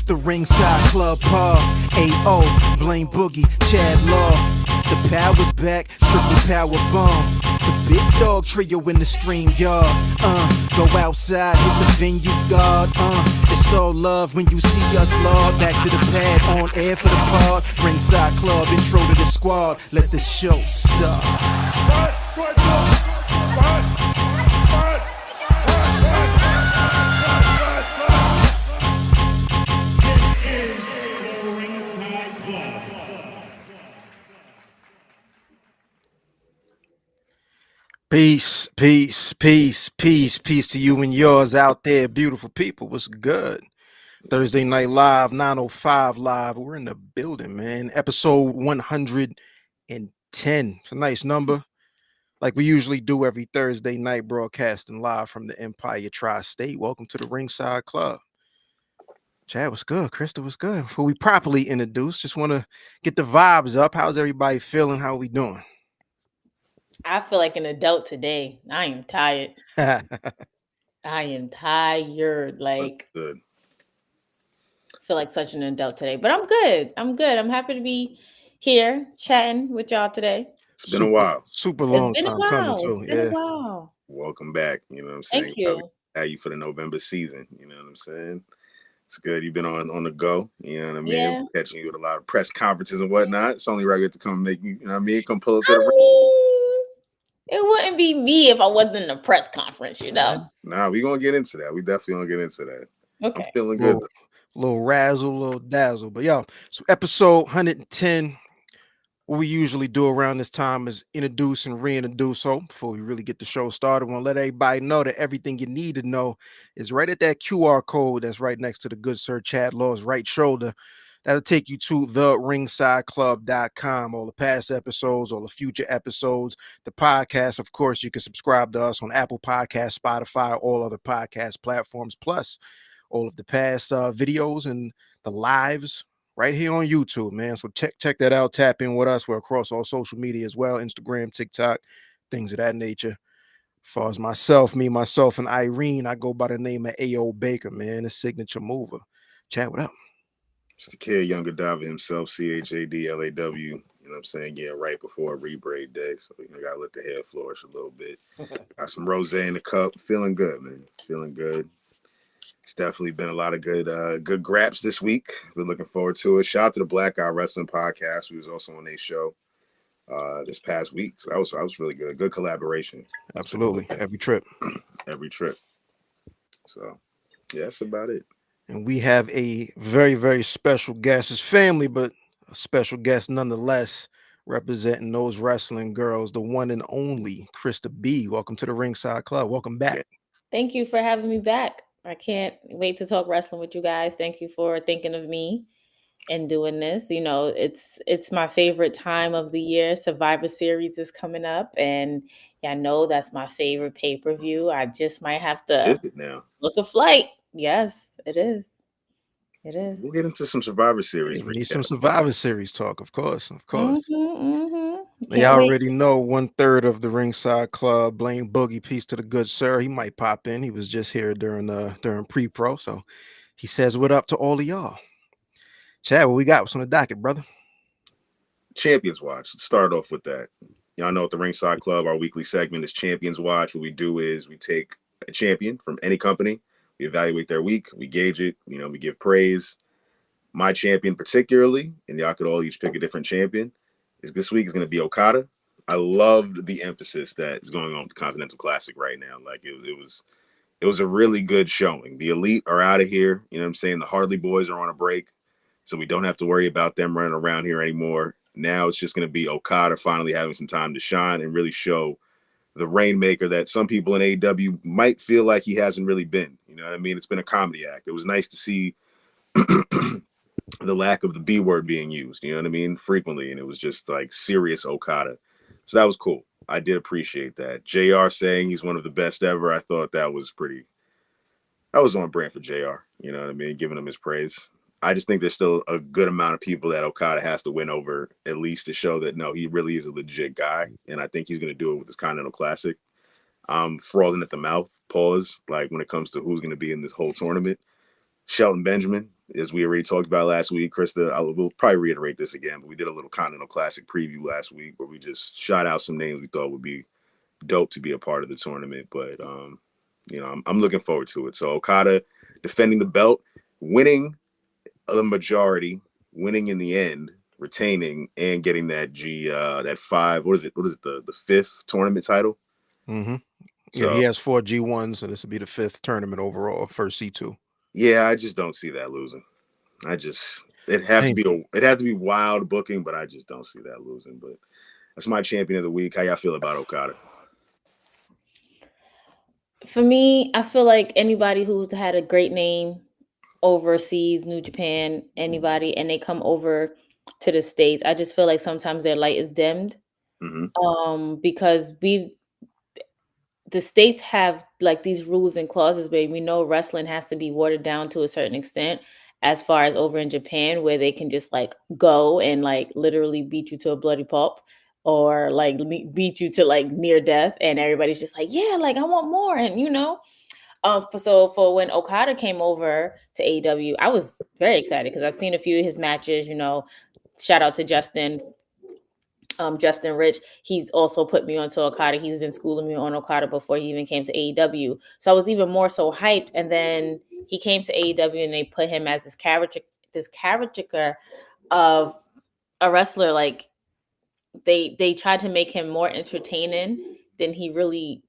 The Ringside Club, A.O., Blame Boogie, Chad Law. The power's back, triple power bomb. The big dog trio in the stream yard. Go outside, hit the venue guard. It's all love when you see us, Lord. Back to the pad, on air for the pod. Ringside Club, intro to the squad. Let the show start. Peace, peace, peace, peace, peace to you and yours out there, beautiful people. What's good? Thursday Night Live, 905 Live. We're in the building, man. Episode 110. It's a nice number. Like we usually do every Thursday night, broadcasting live from the Empire Tri-State. Welcome to the Ringside Club. Chad, what's good? Krista, what's good? Before we properly introduce, just want to get the vibes up. How's everybody feeling? How we doing? I feel like an adult today. I am tired. I am tired. Like, good. Feel like such an adult today, but I'm good. I'm happy to be here chatting with y'all today. It's been a while. Super long time coming too. It's been a while. Welcome back. You know what I'm saying? Thank you. Thank you for the November season. You know what I'm saying? It's good. You've been on the go. You know what I mean? Yeah. Catching you at a lot of press conferences and whatnot. It's only right to come make you know what I mean? Come pull up to the ring. It wouldn't be me if I wasn't in a press conference, you know. Nah, we're gonna get into that. We definitely gonna get into that. Okay. I'm feeling good. Little razzle, little dazzle. But yo, so episode 110. What we usually do around this time is introduce and reintroduce. So before we really get the show started, I want to let everybody know that everything you need to know is right at that QR code that's right next to the good sir Chad Law's right shoulder. That'll take you to theringsideclub.com. All the past episodes, all the future episodes, the podcast. Of course, you can subscribe to us on Apple Podcasts, Spotify, all other podcast platforms, plus all of the past videos and the lives right here on YouTube, man. So check that out. Tap in with us. We're across all social media as well, Instagram, TikTok, things of that nature. As far as myself, and Irene, I go by the name of A.O. Baker, man, a signature mover. Chat, what up? Just a kid, younger Dava himself, CHADLAW. You know what I'm saying? Yeah, right before rebraid day. So you know, gotta let the hair flourish a little bit. Got some rosé in the cup. Feeling good, man. Feeling good. It's definitely been a lot of good graps this week. We're looking forward to it. Shout out to the Black Guy Wrestling Podcast. We was also on their show this past week. So that was really good. Good collaboration. Absolutely. Every trip. So yeah, that's about it. And we have a very, very special guest. It's family, but a special guest nonetheless, representing those wrestling girls, the one and only Krista B. Welcome to the Ringside Club. Welcome back. Thank you for having me back. I can't wait to talk wrestling with you guys. Thank you for thinking of me and doing this. You know, it's my favorite time of the year. Survivor Series is coming up, and I know that's my favorite pay-per-view. I just might have to Is it now? Look a flight. Yes, it is. It is. We'll get into some Survivor Series. We need some Survivor Series talk, of course. Mm-hmm. They already know 1/3 of the Ringside Club. Blame Boogie. Peace to the good sir. He might pop in. He was just here during pre-pro, so he says what up to all of y'all. Chad, what we got? What's on the docket, brother? Champions Watch. Let's start off with that. Y'all know at the Ringside Club, our weekly segment is Champions Watch. What we do is we take a champion from any company, we evaluate their week, we gauge it, you know, we give praise. My champion particularly, and y'all could all each pick a different champion, is this week is going to be Okada. I loved the emphasis that is going on with the Continental Classic right now. Like it was a really good showing. The Elite are out of here. You know what I'm saying? The Harley Boys are on a break, so we don't have to worry about them running around here anymore. Now it's just going to be Okada finally having some time to shine and really show the Rainmaker that some people in AEW might feel like he hasn't really been. You know what I mean? It's been a comedy act. It was nice to see the lack of the B word being used, you know what I mean, frequently, and it was just like serious Okada. So that was cool. I did appreciate that. JR saying he's one of the best ever, I thought that was on brand for JR, you know what I mean, giving him his praise. I just think there's still a good amount of people that Okada has to win over, at least to show that, no, he really is a legit guy, and I think he's going to do it with this Continental Classic. Frothing at the mouth, pause, like when it comes to who's going to be in this whole tournament. Shelton Benjamin, as we already talked about last week, Krista, we'll probably reiterate this again, but we did a little Continental Classic preview last week where we just shot out some names we thought would be dope to be a part of the tournament. But I'm looking forward to it. So Okada defending the belt, winning the majority, winning in the end, retaining, and getting that 5. What is it? The 5th tournament title? Mm-hmm. So, Yeah, he has 4 G1s, and this will be the 5th tournament overall, first C2. Yeah, I just don't see that losing. It'd have to be wild booking, but I just don't see that losing. But that's my champion of the week. How y'all feel about Okada? For me, I feel like anybody who's had a great name overseas, New Japan, anybody, and they come over to the States, I just feel like sometimes their light is dimmed. Because the States have like these rules and clauses where we know wrestling has to be watered down to a certain extent, as far as over in Japan, where they can just like go and like literally beat you to a bloody pulp, or like beat you to like near death, and everybody's just like, yeah, like I want more. And for when Okada came over to AEW, I was very excited because I've seen a few of his matches. Shout out to Justin Rich. He's also put me onto Okada. He's been schooling me on Okada before he even came to AEW. So I was even more so hyped. And then he came to AEW and they put him as this caricature of a wrestler. Like they tried to make him more entertaining than he really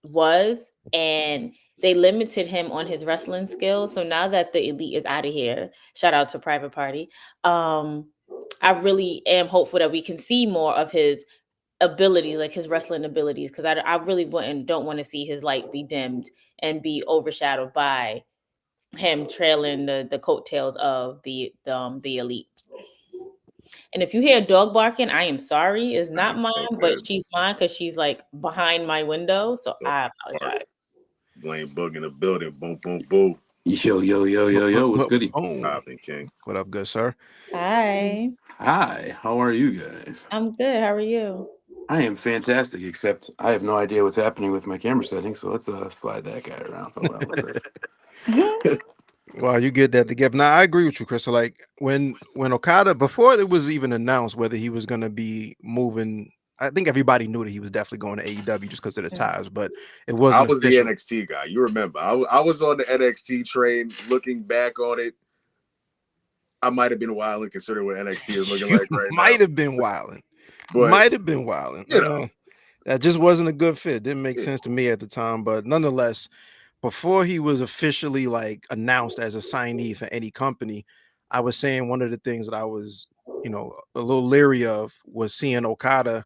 was, and they limited him on his wrestling skills. So now that the Elite is out of here, shout out to Private Party. I really am hopeful that we can see more of his abilities, like his wrestling abilities, because I really don't want to see his light be dimmed and be overshadowed by him trailing the coattails of the Elite. And if you hear a dog barking, I am sorry. It's not mine, but she's mine because she's like behind my window. So I apologize. Blaine Boog in the building. Boom, boom, boom. Yo. What's goody? Popping, King. What up, good sir? Hi. Hi, how are you guys? I'm good. How are you? I am fantastic, except I have no idea what's happening with my camera settings, so let's slide that guy around. Hold on. Well, you get that together. Now, I agree with you, Chris. So, like when Okada, before it was even announced whether he was going to be moving, I think everybody knew that he was definitely going to AEW just because of the ties, but it wasn't. I was official. the NXT guy. You remember? I was on the NXT train. Looking back on it, I might have been wilding considering what NXT is looking like right now. Might have been wilding. Might have been wilding. That just wasn't a good fit. It didn't make sense to me at the time, but nonetheless, before he was officially like announced as a signee for any company, I was saying one of the things that I was, a little leery of was seeing Okada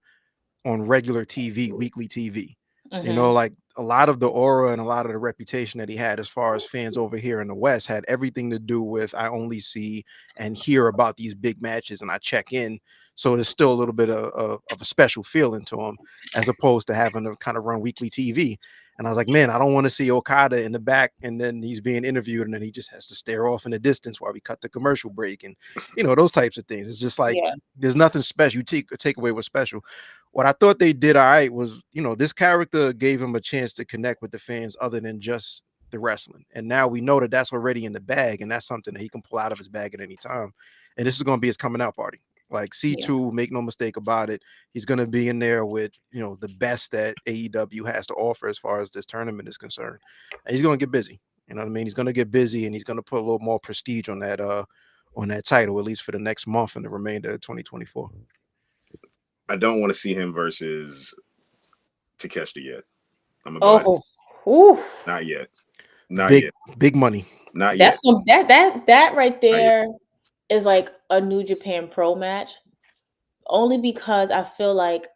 on regular TV, weekly TV. Like a lot of the aura and a lot of the reputation that he had as far as fans over here in the West had everything to do with I only see and hear about these big matches and I check in. So there's still a little bit of a special feeling to him as opposed to having to kind of run weekly TV. And I was like, man, I don't want to see Okada in the back and then he's being interviewed and then he just has to stare off in the distance while we cut the commercial break and, those types of things. It's just like, there's nothing special. You take away what's special. What I thought they did all right was, this character gave him a chance to connect with the fans other than just the wrestling. And now we know that that's already in the bag and that's something that he can pull out of his bag at any time. And this is going to be his coming out party. Like C2, make no mistake about it. He's going to be in there with, the best that AEW has to offer as far as this tournament is concerned. And he's going to get busy. You know what I mean? He's going to get busy and he's going to put a little more prestige on that title, at least for the next month and the remainder of 2024. I don't want to see him versus Takeshita yet. I'm not yet. Not yet. Big money. Not yet. That right there is like a New Japan Pro match, only because I feel like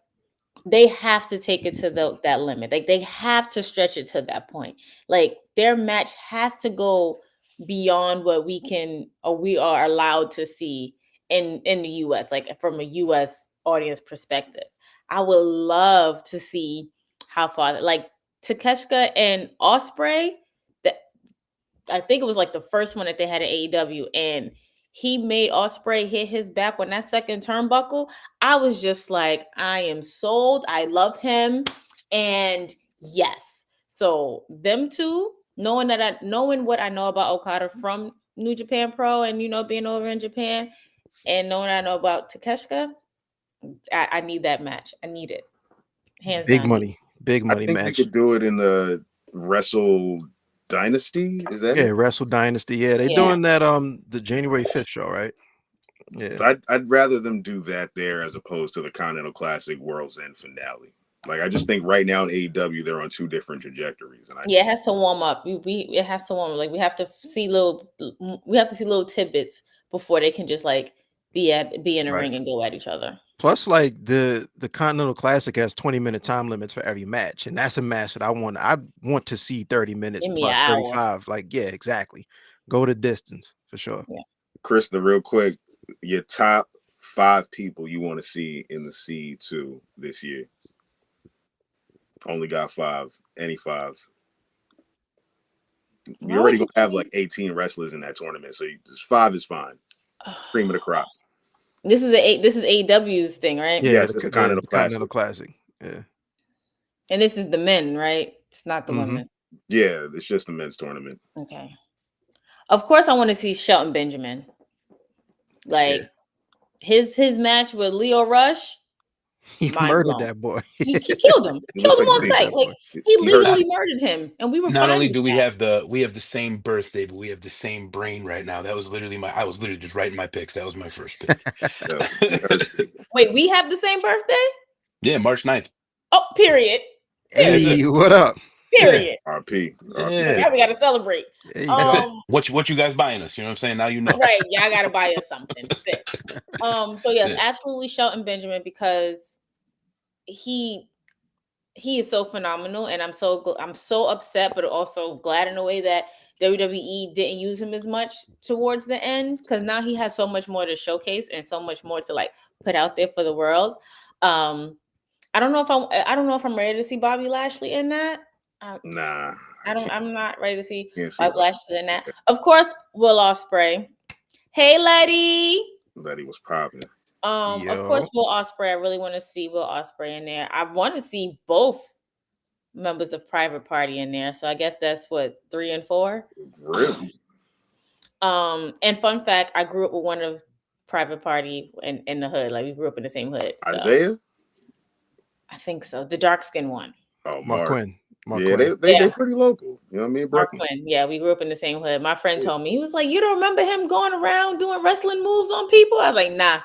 they have to take it to that limit. Like they have to stretch it to that point. Like their match has to go beyond what we can or we are allowed to see in the US, like from a US audience perspective. I would love to see how far, like Takeshita and Ospreay, that I think it was like the first one that they had at AEW, and he made Ospreay hit his back on that second turnbuckle. I was just like, I am sold. I love him. And yes. So them two, Knowing what I know about Okada from New Japan Pro and being over in Japan, and knowing I know about Takeshita, I need that match. I need it. Hands Big down. money I think match. we could do it in the Wrestle Dynasty. Is that it? Wrestle Dynasty. Yeah, they doing that the January 5th show, right? Yeah. I'd rather them do that there as opposed to the Continental Classic World's End finale. Like, I just think right now in AEW they're on two different trajectories, and it has to warm up. It has to warm up. Like we have to see little tidbits before they can just like be in a ring and go at each other. Plus, like the Continental Classic has 20-minute time limits for every match, and that's a match that I want to see 30 minutes plus 35. Like, yeah, exactly. Go the distance for sure. Yeah. Krista, real quick, your top 5 people you want to see in the C2 this year. Only got 5. Any 5. You're already gonna have like 18 wrestlers in that tournament, so just 5 is fine. Cream of the crop. This is AEW's thing, right? Yeah, yes, it's the Continental Classic. Yeah. And this is the men, right? It's not the women. Yeah, it's just the men's tournament. Okay. Of course, I want to see Shelton Benjamin. Like his match with Leo Rush. He murdered that boy. He killed him. Killed him on sight. Like he legally murdered him, and we were. Not only do we have the same birthday, but we have the same brain right now. That was literally I was literally just writing my picks. That was my first pick. Wait, we have the same birthday? Yeah, March 9th. Oh, period. Hey, what up? Period. RP. Yeah. Now we got to celebrate. That's it. What you guys buying us? You know what I'm saying? Now you know. Right. Yeah, I got to buy us something. So yes, absolutely Shelton Benjamin, because he is so phenomenal, and I'm so upset, but also glad in a way that WWE didn't use him as much towards the end, because now he has so much more to showcase and so much more to like put out there for the world. I don't know if I'm ready to see Bobby Lashley in that. Nah, I'm not ready to see Bobby Lashley in that. Of course, Will Ospreay. Hey, Letty. Letty was popping. Of course, Will Ospreay. I really want to see Will Ospreay in there. I want to see both members of Private Party in there. So I guess that's what 3 and 4. Really? And fun fact, I grew up with one of Private Party in the hood. Like we grew up in the same hood. So. Isaiah? I think so. The dark skinned one. Oh, Mark Quinn. They pretty local. You know what I mean? Mark Quinn. Yeah, we grew up in the same hood. My friend told me, he was like, "You don't remember him going around doing wrestling moves on people?" I was like, "Nah,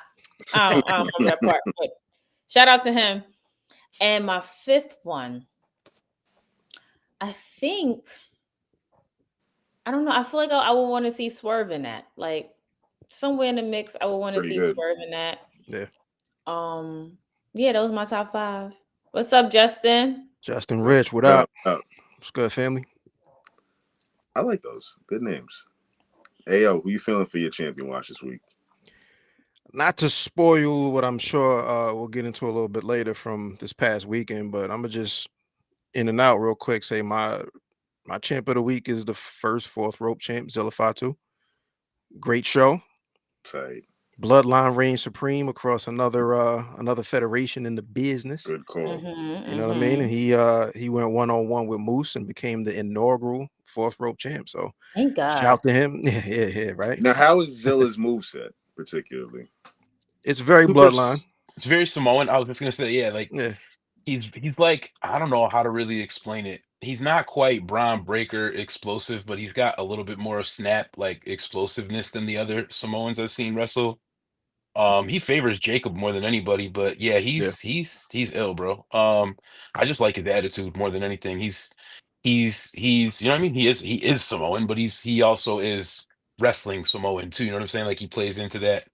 I don't remember that part." But shout out to him. And my 5th one, I don't know. I feel like I would want to see Swerve in that. Like somewhere in the mix, I would want to see Swerve in that. Yeah. Yeah, those are my top 5. What's up, Justin? Justin Rich, what up? What's good, family? I like those. Good names. Hey, yo, who you feeling for your champion watch this week? Not to spoil what I'm sure we'll get into a little bit later from this past weekend, but I'm going to just in and out real quick say my champ of the week is the first 4th rope champ, Zilla Fatu. Great show. Tight. Bloodline reigns supreme across another federation in the business. Good call. You know what I mean? And he went 1-on-1 with Moose and became the inaugural 4th rope champ. So thank God. Shout to him. Yeah, right. Now, how is Zilla's moveset particularly? It's very Bloodline. It's very Samoan. I was just gonna say, he's like, I don't know how to really explain it. He's not quite Braun Breaker explosive, but he's got a little bit more snap, like explosiveness than the other Samoans I've seen wrestle. He favors Jacob more than anybody, but yeah, he's ill, bro. I just like his attitude more than anything. He's you know what I mean? He is Samoan, but he also is wrestling Samoan too. You know what I'm saying? Like he plays into that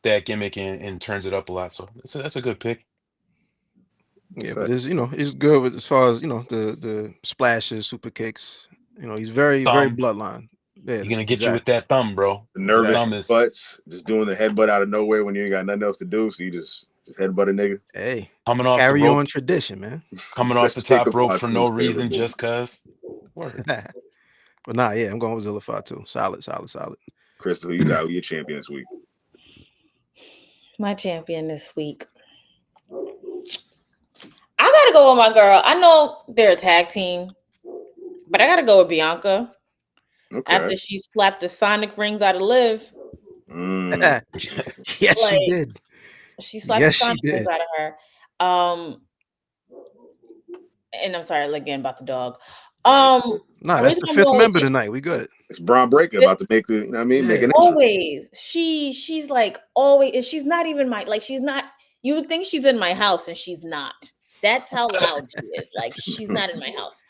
that gimmick and turns it up a lot. So that's a good pick. Yeah, but it's good with as far as the splashes, super kicks. He's very Bloodline. Yeah, you're gonna get you with that thumb, bro. The nervous butts, just doing the headbutt out of nowhere when you ain't got nothing else to do, so you just headbutt a nigga. Hey, coming off carry the rope, on tradition, man. Coming off the top rope for no reason, just cause. Word. But nah, yeah, I'm going with Zilla Fatu. Solid. Krista, who you got? Who your champion this week? My champion this week. I gotta go with my girl. I know they're a tag team, But I gotta go with Bianca. Okay. After she slapped the Sonic rings out of Liv. Yes, Like, she did. she slapped the Yes, she Sonic rings did. out of her. And I'm sorry again about the dog. Right. No, The that's reason the I'm fifth going with member tonight. We good. It's Braun Breaker about to make the, you know what I mean, make Yeah. an entrance. always she's like always, she's not even my, like, she's not, you would think she's in my house and she's not. That's how loud she is. Like, she's not in my house.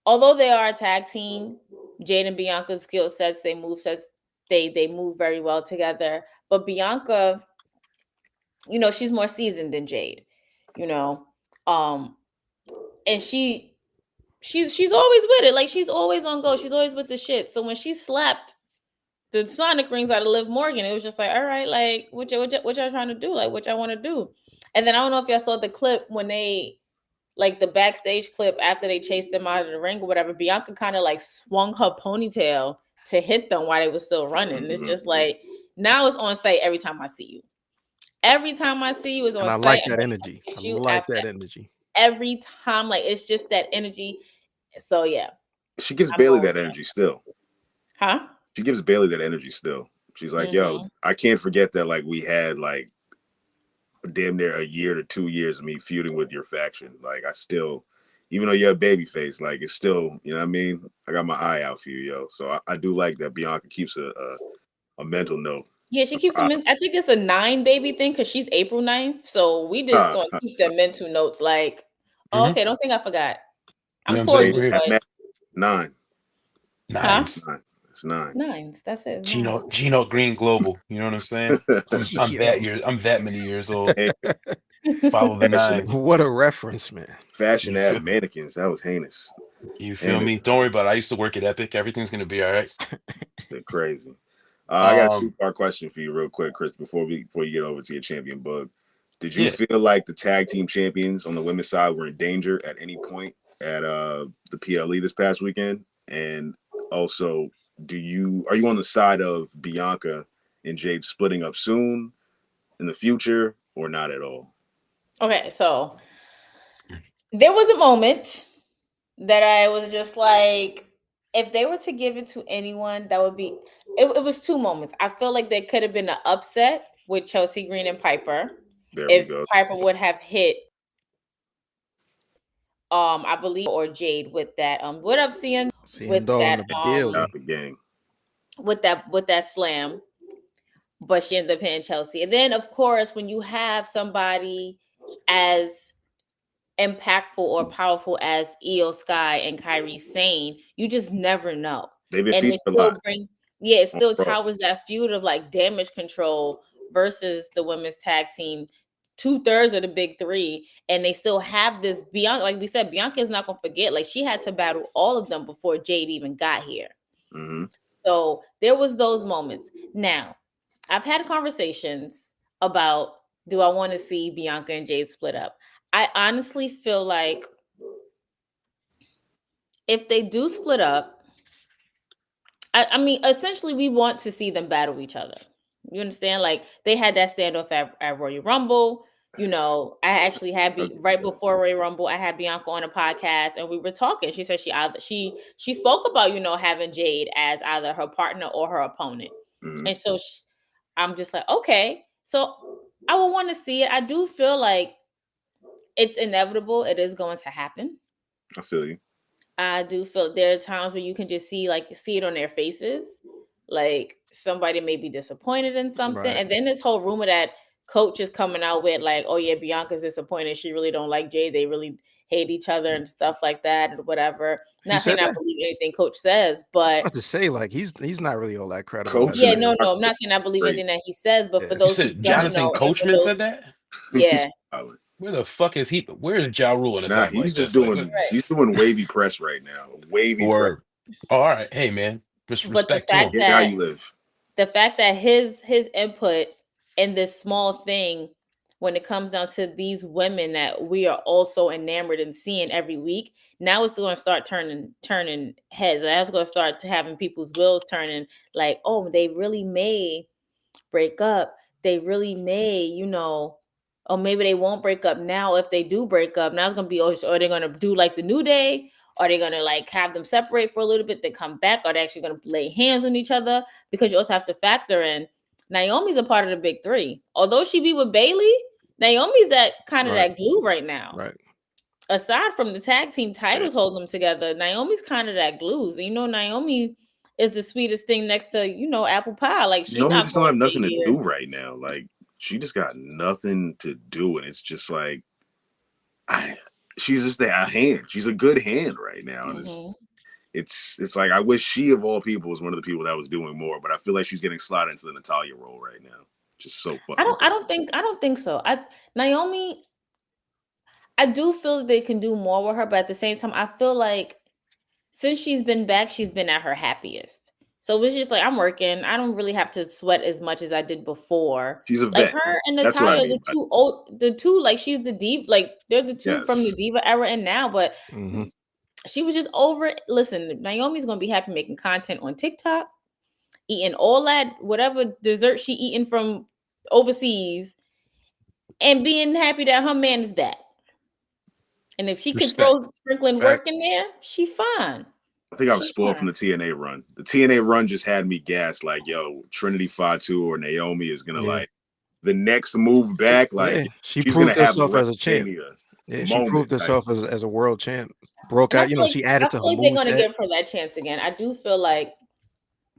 Although they are a tag team, Jade and Bianca's skill sets, they move sets, they move very well together. But Bianca, you know, she's more seasoned than Jade, you know. And she's always with it. Like, she's always on go. She's always with the shit. So when she slapped the Sonic rings out of Liv Morgan, it was just like, all right, like, what y'all trying to do? Like, what y'all want to do? And then I don't know if y'all saw the clip when they, like, the backstage clip after they chased them out of the ring or whatever. Bianca kind of like swung her ponytail to hit them while they were still running. It's just like, now it's on site every time I see you. Every time I see you is on And I site. like I'm that gonna energy. I hit you like after that energy. every time. Like, it's just that energy. So yeah. She gives I'm Bailey going that with energy still. Huh? She gives Bailey that energy still. She's like, yo, I can't forget that, like, we had like damn near a year to 2 years of me feuding with your faction. Like, I still, even though you're a baby face, like, it's still, you know what I mean? I got my eye out for you, yo. So I do like that Bianca keeps a mental note. Yeah, she keeps them. I think it's a 9 baby thing because she's April 9th. So we just gonna keep the mental notes. Like, oh, okay, don't think I forgot. I'm You know for what I'm you, saying? but 9. Nines. It's 9. 9s. That's it. Gino Green Global. You know what I'm saying? I'm that many years old. Hey, Follow the fashion, nines. What a reference, man. fashion ad mannequins. That was heinous. You feel me? Don't worry about it. I used to work at Epic. Everything's gonna be all right. They're crazy. I got a 2-part question for you, real quick, Chris. Before you get over to your champion bug, did you feel like the tag team champions on the women's side were in danger at any point at the PLE this past weekend? And also, are you on the side of Bianca and Jade splitting up soon in the future, or not at all? Okay, so there was a moment that I was just like, if they were to give it to anyone, that would be it was 2 moments. I feel like there could have been an upset with Chelsea Green and Piper. There If we go. Piper would have hit I believe, or Jade with that what up CN with that The gang. with that slam, but she ended up hitting Chelsea. And then of course when you have somebody as impactful or powerful as Io Sky and Kyrie Sane, you just never know. They've been And it featured a still lot. it still towers that feud of like Damage Control versus the women's tag team, 2/3 of the big 3, and they still have this. Bianca, like we said, Bianca is not gonna forget. Like, she had to battle all of them before Jade even got here. So there was those moments. Now, I've had conversations about, do I want to see Bianca and Jade split up? I honestly feel like if they do split up, I mean, essentially, we want to see them battle each other. You understand? Like, they had that standoff at Royal Rumble. You know, I actually had right before Royal Rumble, I had Bianca on a podcast, and we were talking. She said she spoke about, you know, having Jade as either her partner or her opponent, and so I'm just like, okay, so I will want to see it. I do feel like it's inevitable. It is going to happen. I feel you. I do feel there are times where you can just see it on their faces. Like, somebody may be disappointed in something. Right. And then this whole rumor that Coach is coming out with, like, oh yeah, Bianca's disappointed. She really don't like Jay. They really hate each other and stuff like that and whatever. Not saying I believe anything Coach says, but about to say, like, he's not really all that credible. Coach, yeah, no, I'm not saying I believe anything that he says, but for You those who said don't Jonathan know, Coachman said that? Yeah. Where the fuck is he? Where is Ja Rule in a Nah, time he's like just this? doing he's doing wavy press right now. Wavy press. Oh, all right. Hey man, just But respect to him. How you live. The fact that his input in this small thing, when it comes down to these women that we are also enamored and seeing every week, now it's going to start turning heads. That's going to start to having people's wheels turning. Like, oh, they really may break up. They really may, you know, or maybe they won't break up now. If they do break up, now it's going to be, or they're going to do like the New Day. Are they gonna like have them separate for a little bit, then come back? Are they actually gonna lay hands on each other? Because you also have to factor in Naomi's a part of the big three. Although she be with Bailey, Naomi's that kind of that glue right now. Right. Aside from the tag team titles holding them together, Naomi's kind of that glue. You know, Naomi is the sweetest thing next to, apple pie. Like she's Naomi not just don't have nothing to here. do right now. Like she just got nothing to do, and it's just like she's just a hand. She's a good hand right now, and it's like I wish she of all people was one of the people that was doing more, but I feel like she's getting slotted into the Natalya role right now. Just so fun. I don't think so. Naomi, I do feel that they can do more with her, but at the same time, I feel like since she's been back, she's been at her happiest. So it's just like I'm working. I don't really have to sweat as much as I did before. She's a like vet. her and That's what I Natalya, mean. the two, like she's the diva, like they're the two from the diva era and now, but she was just over it. Listen, Naomi's gonna be happy making content on TikTok, eating all that whatever dessert she eating from overseas, and being happy that her man is back. And if she could throw sprinkling work in there, she fine. I think I was spoiled from the TNA run. The TNA run just had me gassed like, yo, Trinity Fatu or Naomi is gonna like the next move back. Like she proved herself as a champ. Yeah, she proved herself like, as a world champ. Broke out, she added to her moves. They're going to give her that chance again. I do feel like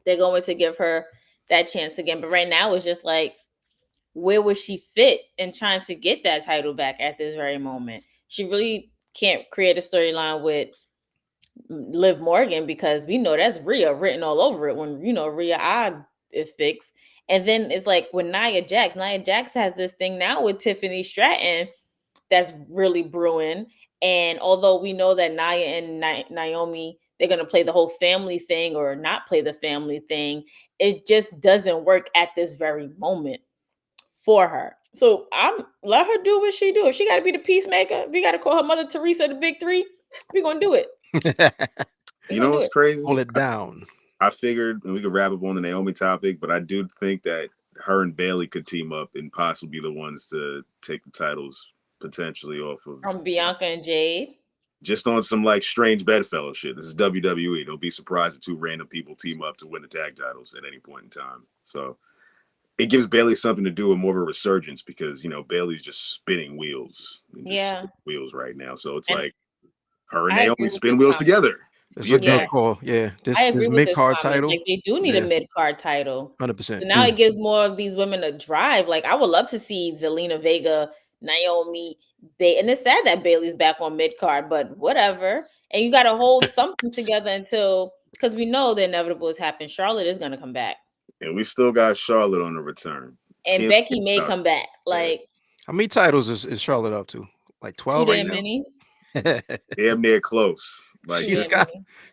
they're going to give her that chance again. But right now, it's just like, where would she fit in trying to get that title back at this very moment? She really can't create a storyline with Liv Morgan because we know that's Rhea written all over it when, Rhea eye is fixed. And then it's like with Nia Jax has this thing now with Tiffany Stratton that's really brewing. And although we know that Nia and Naomi, they're going to play the whole family thing or not play the family thing, it just doesn't work at this very moment for her. So let her do what she do. If she got to be the peacemaker, we got to call her Mother Teresa the big three, we're going to do it. You know what's crazy? Hold it down. I figured, and we could wrap up on the Naomi topic, but I do think that her and Bailey could team up and possibly be the ones to take the titles potentially off of from Bianca and Jade. Just on some like strange bedfellow shit. This is WWE. Don't be surprised if two random people team up to win the tag titles at any point in time. So it gives Bailey something to do with more of a resurgence because Bailey's just spinning wheels. Wheels right now. So it's like her and Naomi spin wheels together. It's a good call. Yeah. This mid-card title. Like they do need a mid-card title. 100%. So now it gives more of these women a drive. Like I would love to see Zelina Vega, Naomi, and it's sad that Bailey's back on mid-card, but whatever. And you got to hold something together until, because we know the inevitable has happened. Charlotte is going to come back. And we still got Charlotte on the return. And Becky may come back. Like, how many titles is Charlotte up to? Like 12 right now? Many. Damn near close. Like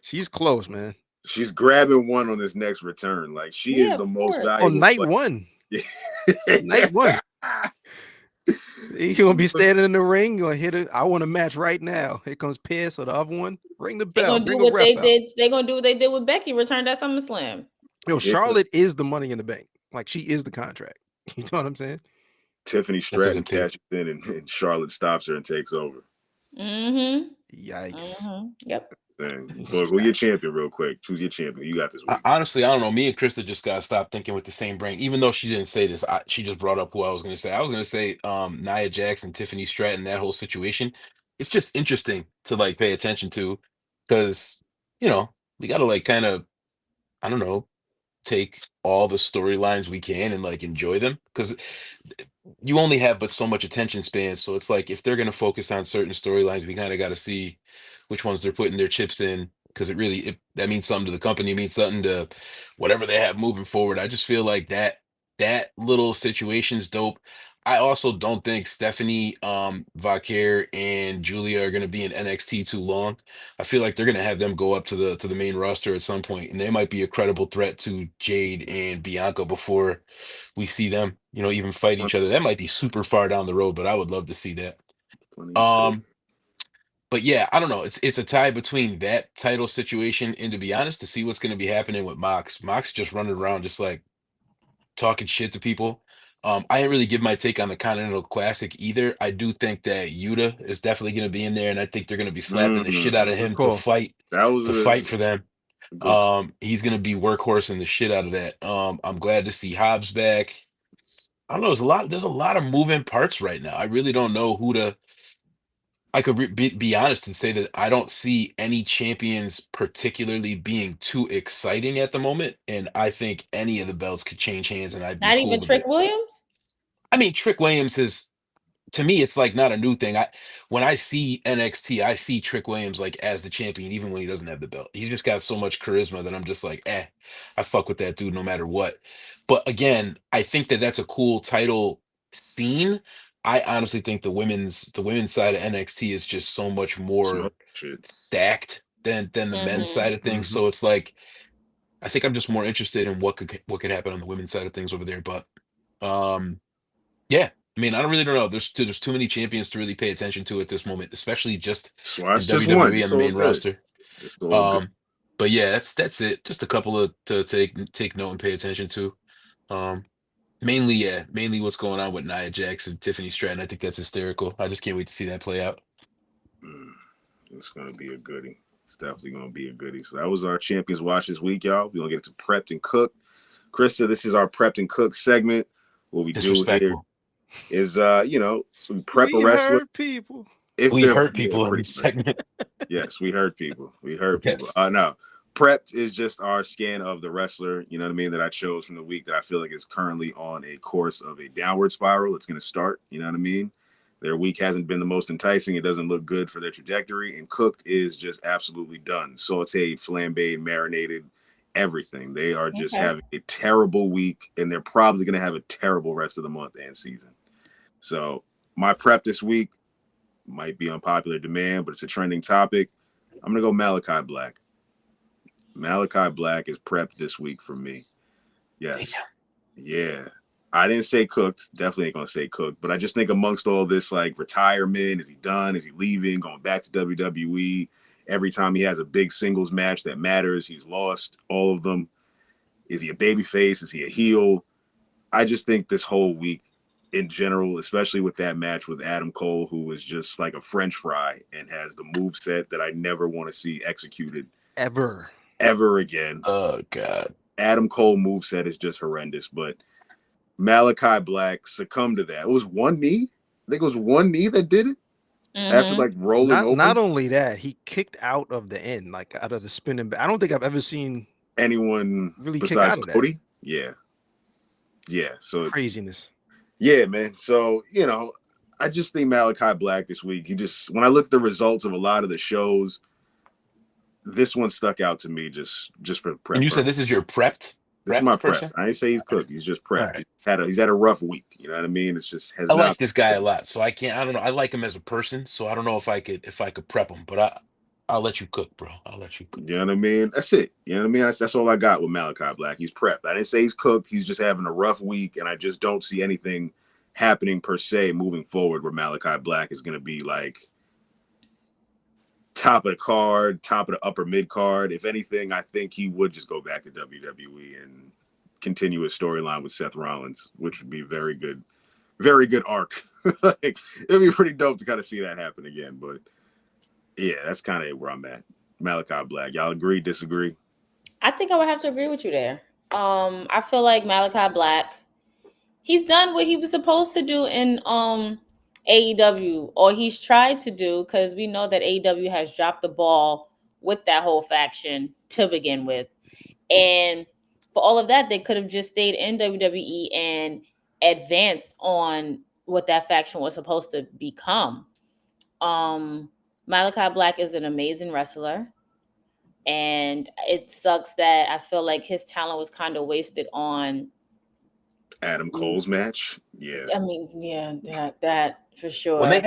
she's close, man. She's grabbing one on this next return. Like she is the most valuable. On night one. Night one. You're gonna be standing in the ring. You're gonna hit it. I want a match right now. Here comes Pierce or the other one. Ring the bell. They're gonna do what they did. They're gonna do what they did with Becky. Returned at SummerSlam. Yo, Charlotte is the Money in the Bank. Like she is the contract. You know what I'm saying? Tiffany Stratton cashes in, and Charlotte stops her and takes over. Mm-hmm. Yikes. Mm-hmm. Yep. Who your champion real quick? Choose your champion. You got this one. Honestly, I don't know. Me and Krista just gotta stop thinking with the same brain. Even though she didn't say this, she just brought up who I was gonna say. I was gonna say Nia Jax and Tiffany Stratton, that whole situation. It's just interesting to like pay attention to because we gotta like kind of, I don't know, take all the storylines we can and like enjoy them because you only have but so much attention span. So it's like if they're going to focus on certain storylines, we kind of got to see which ones they're putting their chips in because that means something to the company, means something to whatever they have moving forward. I just feel like that little situation's dope. I also don't think Stephanie, Vaquer, and Julia are going to be in NXT too long. I feel like they're going to have them go up to the main roster at some point, and they might be a credible threat to Jade and Bianca before we see them, even fight each other. That might be super far down the road, but I would love to see that. But yeah, I don't know. It's a tie between that title situation and, to be honest, to see what's going to be happening with Mox. Mox just running around just like talking shit to people. I didn't really give my take on the Continental Classic either. I do think that Yuta is definitely going to be in there, and I think they're going to be slapping the shit out of Good him call. That was to fight for them. good. He's going to be workhorsing the shit out of that. I'm glad to see Hobbs back. I don't know. There's a lot of moving parts right now. I really don't know who to. I could be honest and say that I don't see any champions particularly being too exciting at the moment, and I think any of the belts could change hands, and I'd be Not cool even with Trick it. Williams? I mean, Trick Williams is, to me, it's like not a new thing. When I see NXT, I see Trick Williams like as the champion, even when he doesn't have the belt. He's just got so much charisma that I'm just like, I fuck with that dude no matter what. But again, I think that that's a cool title scene. I honestly think the women's side of NXT is just so much more Smoke shit. stacked than the men's side of things. So it's like I think I'm just more interested in what could happen on the women's side of things over there. But yeah, I mean, I don't really don't know. There's too many champions to really pay attention to at this moment, especially just That's why in it's just one. WWE on It's the all main good. roster. It's all good. But yeah, that's it. Just a couple of to take note and pay attention to. Mainly what's going on with Nia Jax and Tiffany Stratton. I think that's hysterical. I just can't wait to see that play out. It's gonna be a goodie. It's definitely gonna be a goodie. So that was our Champions Watch this week, y'all. We're gonna get into Prepped and Cooked. Krista, this is our Prepped and Cooked segment. What we do here is we prep a wrestler. People. If we hurt yeah, people in this segment. Yes, we hurt people. We hurt people. Yes. No. Prepped is just our scan of the wrestler, you know what I mean, that I chose from the week that I feel like is currently on a course of a downward spiral. It's going to start, you know what I mean? Their week hasn't been the most enticing. It doesn't look good for their trajectory. And Cooked is just absolutely done. Sauteed, flambéed, marinated, everything. They are just having a terrible week, and they're probably going to have a terrible rest of the month and season. So my prep this week might be unpopular demand, but it's a trending topic. I'm going to go Malachi Black. Malachi Black is prepped this week for me. Yes. Yeah. I didn't say Cooked. Definitely ain't going to say Cooked. But I just think amongst all this, like, retirement, is he done? Is he leaving? Going back to WWE? Every time he has a big singles match that matters, he's lost all of them. Is he a babyface? Is he a heel? I just think this whole week in general, especially with that match with Adam Cole, who was just like a French fry and has the moveset that I never want to see executed ever again. Oh, God. Adam Cole moveset is just horrendous, but Malachi Black succumbed to that. It was one knee. I think it was one knee that did it. After like rolling over. Not only that, he kicked out of the end, like out of the spinning. I don't think I've ever seen anyone really besides kick out of Cody. That. Yeah. So craziness. Yeah, man. So I just think Malachi Black this week. When I look at the results of a lot of the shows, this one stuck out to me just for prep. And you said this is your prepped? This is my person? prep. I didn't say he's cooked. He's just prepped. Right. He's had a rough week. You know what I mean? It's just I like this guy a lot, so I don't know. I like him as a person, so I don't know if I could prep him, but I'll let you cook, bro. I'll let you cook. You know what I mean? That's it. You know what I mean? That's all I got with Malachi Black. He's prepped. I didn't say he's cooked. He's just having a rough week, and I just don't see anything happening per se moving forward where Malachi Black is going to be like top of the card, top of the upper mid card. If anything, I think he would just go back to WWE and continue his storyline with Seth Rollins, which would be very good arc. Like, it'd be pretty dope to kind of see that happen again. But yeah, that's kind of where I'm at. Malachi Black. Y'all agree, disagree? I think I would have to agree with you there. I feel like Malachi Black, he's done what he was supposed to do in AEW, or he's tried to do, because we know that AEW has dropped the ball with that whole faction to begin with. And for all of that, they could have just stayed in WWE and advanced on what that faction was supposed to become. Malachi Black is an amazing wrestler. And it sucks that I feel like his talent was kind of wasted on Adam Cole's match. Yeah. I mean, yeah, that for sure. When they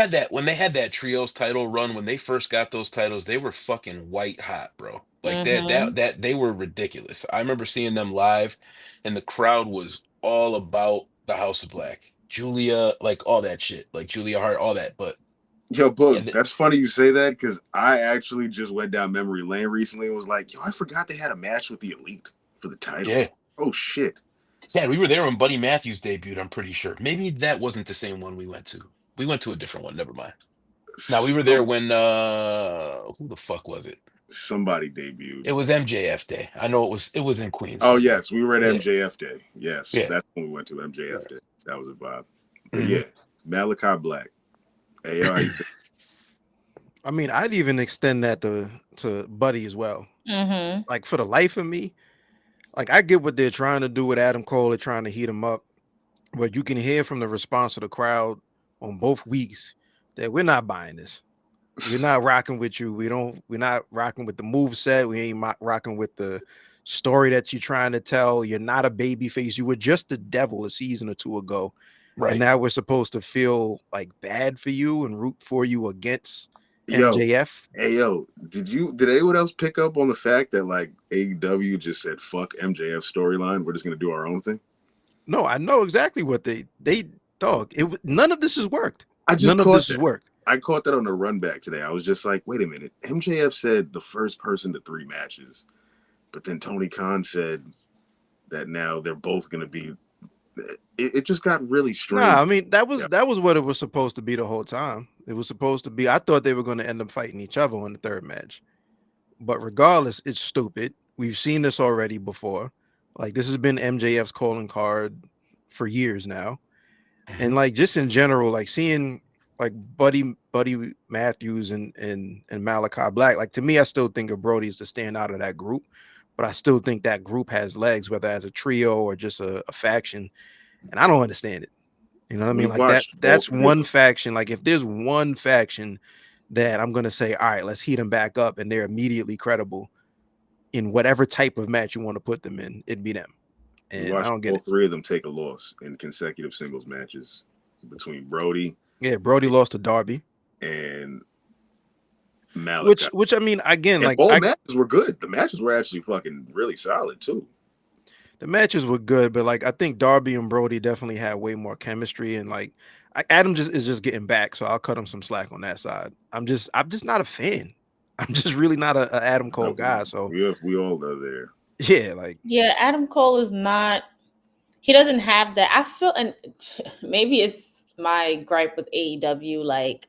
had that trios title run, when they first got those titles, they were fucking white hot, bro. Like that they were ridiculous. I remember seeing them live, and the crowd was all about the House of Black, Julia, like all that shit, like Julia Hart, all that. But that's funny you say that, because I actually just went down memory lane recently and was like, I forgot they had a match with the Elite for the titles. Yeah. Oh shit. Chad, we were there when Buddy Matthews debuted, I'm pretty sure. Maybe that wasn't the same one we went to. We went to a different one. Never mind. Now we were there when who the fuck was it? Somebody debuted. It was MJF Day. I know it was in Queens. Oh somewhere. yes, we were at MJF Day. Yes, Yeah. That's when we went to MJF Day. That was a vibe. But yeah, Malachi Black. Hey, how you feel? I mean, I'd even extend that to Buddy as well. Like, for the life of me, like, I get what they're trying to do with Adam Cole. They're trying to heat him up, but you can hear from the response of the crowd on both weeks that we're not buying this. We're not rocking with you. We're not rocking with the move set. We ain't rocking with the story that you're trying to tell. You're not a baby face. You were just the devil a season or two ago. Right. And now we're supposed to feel like bad for you and root for you against MJF. Hey, yo, did anyone else pick up on the fact that like AEW just said, fuck MJF storyline, we're just going to do our own thing? No, I know exactly what they dog. None of this has worked. None of this has worked. I caught that on the run back today. I was just like, wait a minute. MJF said the first person to 3 matches, but then Tony Khan said that now they're both going to be. It just got really strange. Nah, I mean, that was what it was supposed to be the whole time. It was supposed to be. I thought they were going to end up fighting each other in the third match, but regardless, it's stupid. We've seen this already before. Like, this has been MJF's calling card for years now, and like just in general, like seeing like Buddy Matthews and Malachi Black. Like, to me, I still think of Brody as the standout of that group, but I still think that group has legs, whether as a trio or just a faction. And I don't understand it. You know what I mean? Like that's one faction. Like, if there's one faction that I'm gonna say, all right, let's heat them back up, and they're immediately credible in whatever type of match you want to put them in, it'd be them. And I don't get all 3 of them take a loss in consecutive singles matches between Brody. Yeah, Brody lost to Darby and Malachi. Which I mean, again, like all matches were good. The matches were actually fucking really solid too. The matches were good, but like I think Darby and Brody definitely had way more chemistry, and like Adam is just getting back, so I'll cut him some slack on that side. I'm just not a fan. I'm just really not a Adam Cole guy. So we all are there. Yeah, Adam Cole is not. He doesn't have that. I feel, and maybe it's my gripe with AEW. Like,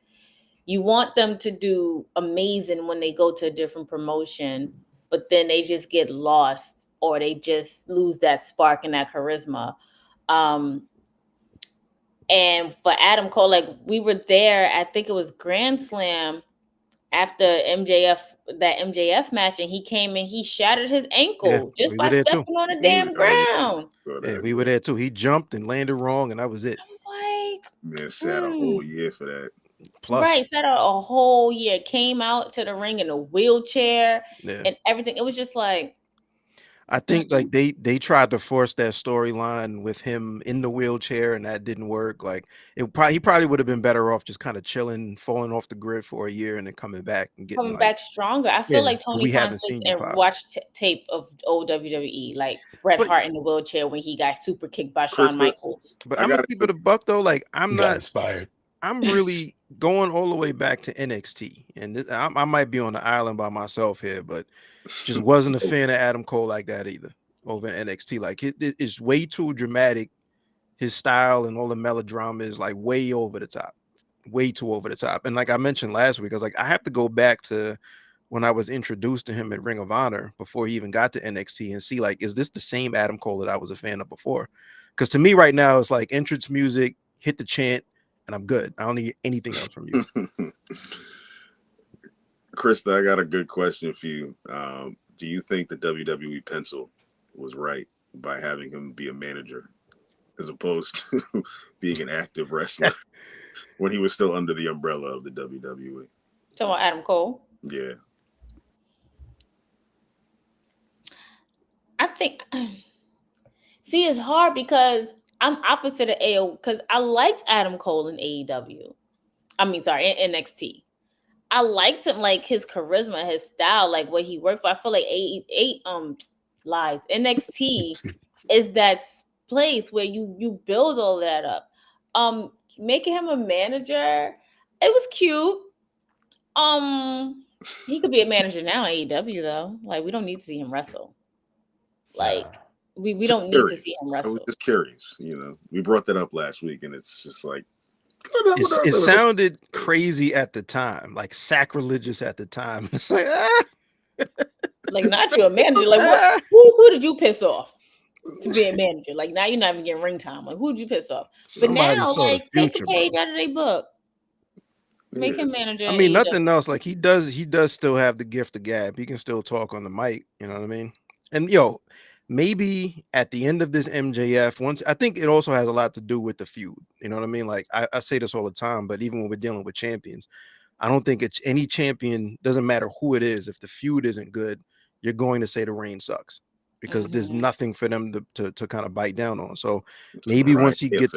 you want them to do amazing when they go to a different promotion, but then they just get lost or they just lose that spark and that charisma. And for Adam Cole, like, we were there, I think it was Grand Slam after that MJF match, and he came and he shattered his ankle just by stepping on the damn ground. Yeah, we were there too. He jumped and landed wrong, and that was it. I was like, man, sat a whole year for that. Plus, right, sat out a whole year, came out to the ring in a wheelchair and everything. It was just like, I think like they tried to force that storyline with him in the wheelchair, and that didn't work. Like, he probably would have been better off just kind of chilling, falling off the grid for a year, and then coming back and getting back stronger. I feel like Tony Khan sits and watched tape of old WWE, like Bret Hart in the wheelchair when he got super kicked by Shawn Michaels. But I'm gonna keep it a buck though. Like, I'm not inspired. I'm really going all the way back to NXT, and I might be on the island by myself here, but just wasn't a fan of Adam Cole like that either over in NXT. Like, it's way too dramatic. His style and all the melodrama is like way over the top, way too over the top. And like I mentioned last week, I was like, I have to go back to when I was introduced to him at Ring of Honor before he even got to NXT and see, like, is this the same Adam Cole that I was a fan of before? Because to me right now, it's like entrance music, hit the chant, and I'm good. I don't need anything else from you. Krista, I got a good question for you. Do you think the WWE pencil was right by having him be a manager as opposed to being an active wrestler when he was still under the umbrella of the WWE? Talking about Adam Cole? Yeah. I think, see, it's hard because I'm opposite of AO, because I liked Adam Cole in AEW. I mean, sorry, in NXT. I liked him, like his charisma, his style, like what he worked for. I feel like NXT is that place where you build all that up. Making him a manager, it was cute. He could be a manager now in AEW though. Like, we don't need to see him wrestle. Like, we don't need to see him I was wrestle. just curious. We brought that up last week, and it's just like it sounded crazy at the time, like sacrilegious at the time. It's like like not your manager. Like what? Who did you piss off to be a manager? Like now you're not even getting ring time. Like who did you piss off? Somebody but now, saw like the future, take the page out of their book. Make him manager. I mean, nothing else. Like he does still have the gift of gab. He can still talk on the mic. You know what I mean? And maybe at the end of this MJF, I think it also has a lot to do with the feud. You know what I mean? Like I say this all the time, but even when we're dealing with champions, I don't think any champion, doesn't matter who it is, if the feud isn't good, you're going to say the reign sucks because there's nothing for them to kind of bite down on. So maybe once he gets,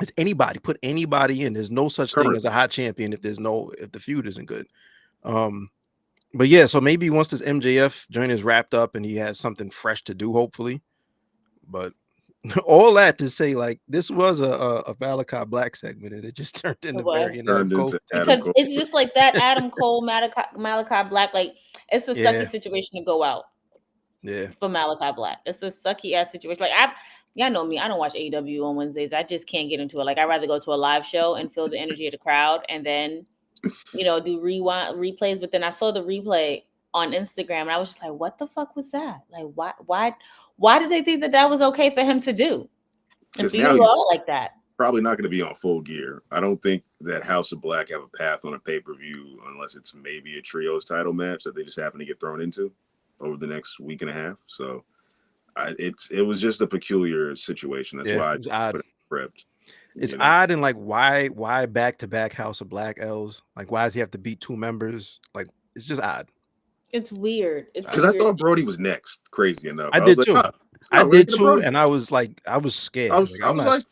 it's anybody, put anybody in. There's no such thing as a hot champion if the feud isn't good. But yeah, so maybe once this MJF joint is wrapped up and he has something fresh to do, hopefully. But all that to say, like, this was a Malachi Black segment, and it just turned into Adam Cole. Because it's just like that Adam Cole, Malachi Black, like it's a sucky situation to go out. Yeah. For Malachi Black, it's a sucky ass situation. Like y'all know me, I don't watch AEW on Wednesdays. I just can't get into it. Like I'd rather go to a live show and feel the energy of the crowd, and then do replays. But then I saw the replay on Instagram, and I was just like, "What the fuck was that? Like, why did they think that was okay for him to do?" And be all like that. Probably not going to be on Full Gear. I don't think that House of Black have a path on a pay-per-view unless it's maybe a trios title match that they just happen to get thrown into over the next week and a half. So it was just a peculiar situation. That's why I put it prepped. It's odd, and like why back-to-back House of Black L's? Like why does he have to beat two members? Like it's just odd. It's weird. Because I thought Brody was next. Crazy enough. I did too. I did too, and I was scared. I was like,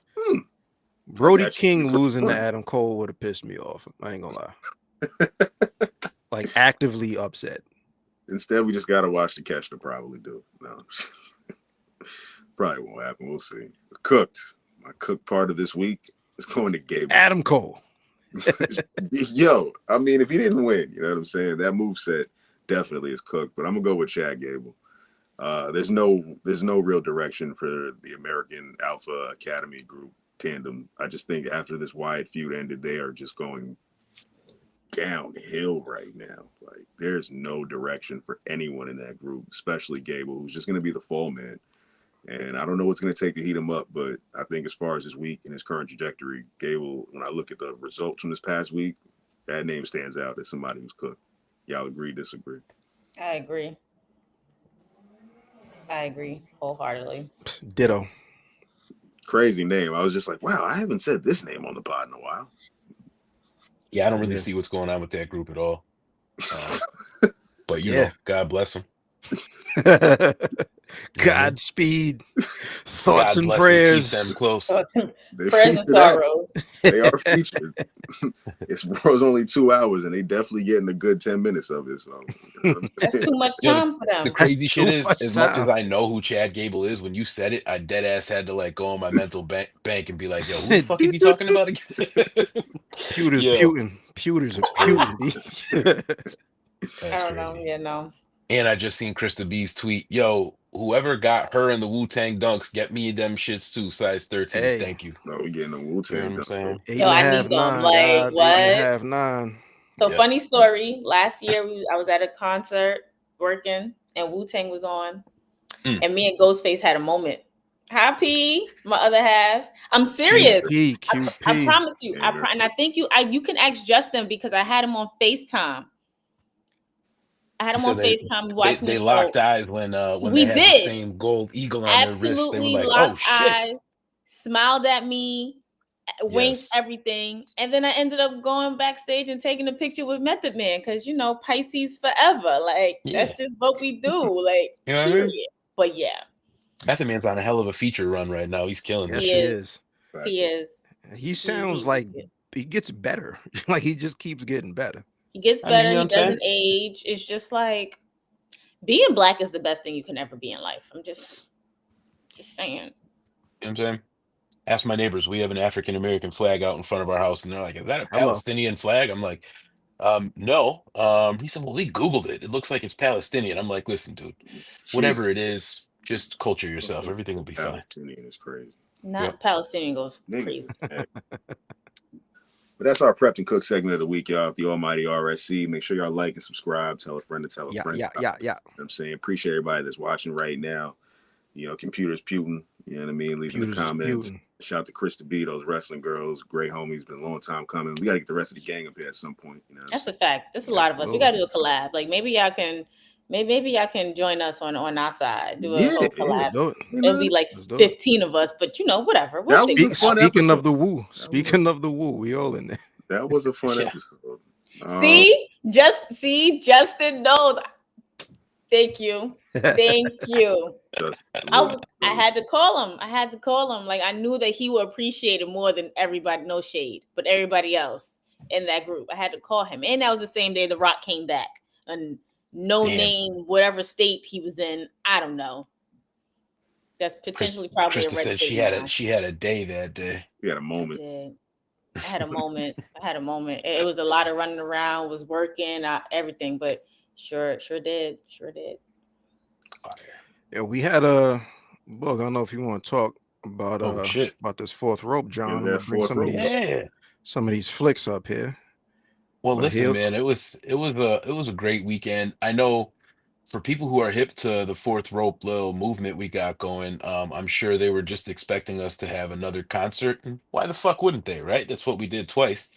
Brody King losing to Adam Cole would have pissed me off. I ain't gonna lie. Like actively upset. Instead, we just gotta watch the catch to probably do. No, probably won't happen. We'll see. Cooked. My cooked part of this week is going to Gable. Adam Cole. Yo, I mean, if he didn't win, you know what I'm saying? That moveset definitely is cooked. But I'm gonna go with Chad Gable. There's no real direction for the American Alpha Academy group tandem. I just think after this Wyatt feud ended, they are just going downhill right now. Like there's no direction for anyone in that group, especially Gable, who's just going to be the fall man. And I don't know what's going to take to heat him up, but I think as far as his week and his current trajectory, Gable, when I look at the results from this past week, that name stands out as somebody who's cooked. Y'all agree, disagree? I agree wholeheartedly. Ditto. Crazy name. I was just like, wow, I haven't said this name on the pod in a while. Yeah, I don't really see what's going on with that group at all. But you know, God bless them. Godspeed. Thoughts and prayers. Keep them close. Prayers and sorrows. They are featured. It was only 2 hours, and they definitely getting a good 10 minutes of it. So that's too much time for them. The crazy shit is, as much as I know who Chad Gable is, when you said it, I dead ass had to like go on my mental bank and be like, "Yo, who the fuck is he talking about again?" Pewters are putin'. I don't know. Yeah, no. And I just seen Krista B's tweet. Yo, whoever got her in the Wu-Tang dunks, get me them shits too, size 13. Hey. Thank you. No, we getting the Wu-Tang dunks. Yo, I need them. Like, what? 8.5, 9. So funny story. Last year, I was at a concert working, and Wu-Tang was on, and me and Ghostface had a moment. Happy, my other half. I'm serious. I promise you. And I think you can ask Justin because I had him on FaceTime. I had him on FaceTime watching they the locked show. Eyes when they had the same gold eagle on their wrist. They were like, locked "Oh shit!" Eyes, smiled at me, winked, everything, and then I ended up going backstage and taking a picture with Method Man because Pisces forever. Like that's just what we do. Like period. I mean? But yeah, Method Man's on a hell of a feature run right now. He's killing it. He is. He is. He sounds like he gets better. Like he just keeps getting better. He gets better. He doesn't age. It's just like being black is the best thing you can ever be in life. I'm just saying. You know what I'm saying? Ask my neighbors. We have an African American flag out in front of our house, and they're like, "Is that a Palestinian flag?" I'm like, "No." He said, "Well, we Googled it. It looks like it's Palestinian." I'm like, "Listen, dude, whatever it is, Just culture yourself. Everything will be fine. Palestinian is crazy. Not Palestinian goes Nigga. crazy. But that's our prepped and cooked segment of the week, y'all. The almighty RSC. Make sure y'all like and subscribe. Tell a friend to tell a friend. Yeah. You know what I'm saying? Appreciate everybody that's watching right now. You know, computers Putin. You know what I mean? Leaving the comments. Shout out to Krista B, those wrestling girls. Great homies. Been a long time coming. We got to get the rest of the gang up here at some point. You know, that's a fact. There's a lot of us. We got to do a collab. Like maybe y'all can join us on our side. Do a whole collab. Do it. It'll be like 15 of us, but whatever. We'll Speaking of the woo, we all in there. That was a fun episode. Justin knows. Thank you. I had to call him. Like I knew that he would appreciate it more than everybody. No shade, but everybody else in that group. I had to call him, and that was the same day The Rock came back. And name, whatever state he was in, I don't know. That's potentially probably Krista a red said state. she had a day that day. We had a moment. I had a moment. It was a lot of running around, was working, everything, but sure did. Fire. Yeah, we had a book. I don't know if you want to talk about about this fourth rope, John. Yeah, bring some of these flicks up here. Well, listen, man, it was a great weekend. I know for people who are hip to the fourth rope little movement we got going, I'm sure they were just expecting us to have another concert. And why the fuck wouldn't they, right? That's what we did twice.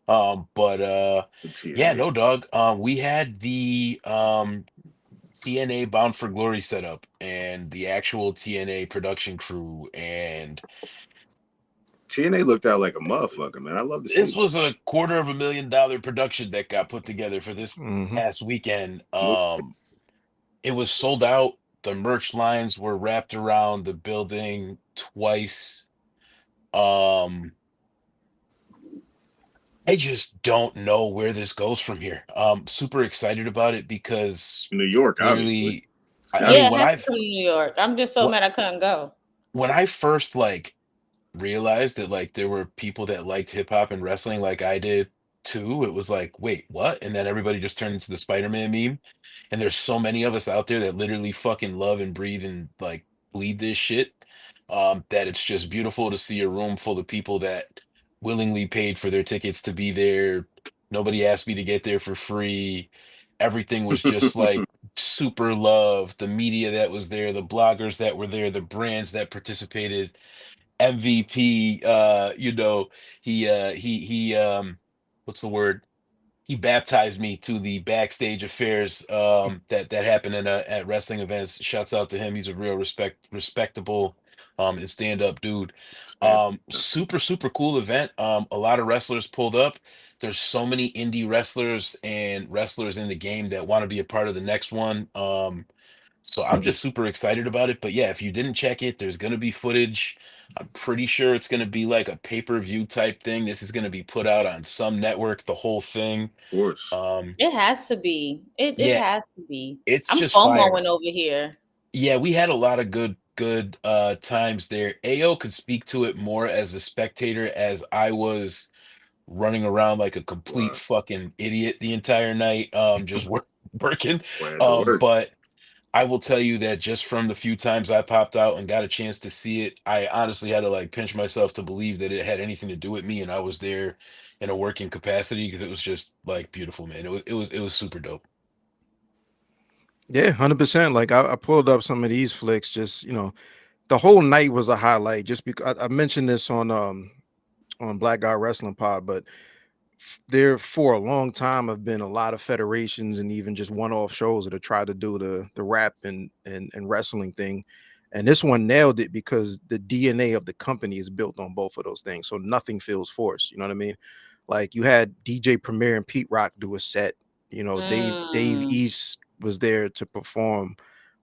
But yeah, no, dog. We had the TNA Bound for Glory setup and the actual TNA production crew, and TNA looked out like a motherfucker, man. I love this. This was a $250,000 production that got put together for this past weekend. It was sold out. The merch lines were wrapped around the building twice. I just don't know where this goes from here. Super excited about it because New York, obviously. When I from New York, I'm just so mad I couldn't go. When I first realized that there were people that liked hip hop and wrestling like I did too, it was like, wait, what? And then everybody just turned into the Spider-Man meme. And there's so many of us out there that literally fucking love and breathe and bleed this shit. That it's just beautiful to see a room full of people that willingly paid for their tickets to be there. Nobody asked me to get there for free. Everything was just super love. The media that was there, the bloggers that were there, the brands that participated. MVP, he what's the word? He baptized me to the backstage affairs that happen at wrestling events. Shouts out to him. He's a real respectable and stand-up dude. Super cool event. A lot of wrestlers pulled up. There's so many indie wrestlers and wrestlers in the game that want to be a part of the next one. So I'm just super excited about it. But yeah, if you didn't check it, there's going to be footage. I'm pretty sure it's going to be like a pay-per-view type thing. This is going to be put out on some network, the whole thing. Of course. It has to be. It has to be. It's I'm just FOMOing over here. Yeah, we had a lot of good times there. AO could speak to it more as a spectator, as I was running around like a complete fucking idiot the entire night, just working. But I will tell you that just from the few times I popped out and got a chance to see it, I honestly had to pinch myself to believe that it had anything to do with me and I was there in a working capacity, because it was just beautiful, man. It was super dope. Yeah, 100%. I pulled up some of these flicks. Just the whole night was a highlight. Just because I mentioned this on Black Guy Wrestling Pod, but there for a long time have been a lot of federations and even just one-off shows that have tried to do the rap and wrestling thing, and this one nailed it because the DNA of the company is built on both of those things, so nothing feels forced. You know what I mean? You had DJ Premier and Pete Rock do a set. Dave East was there to perform.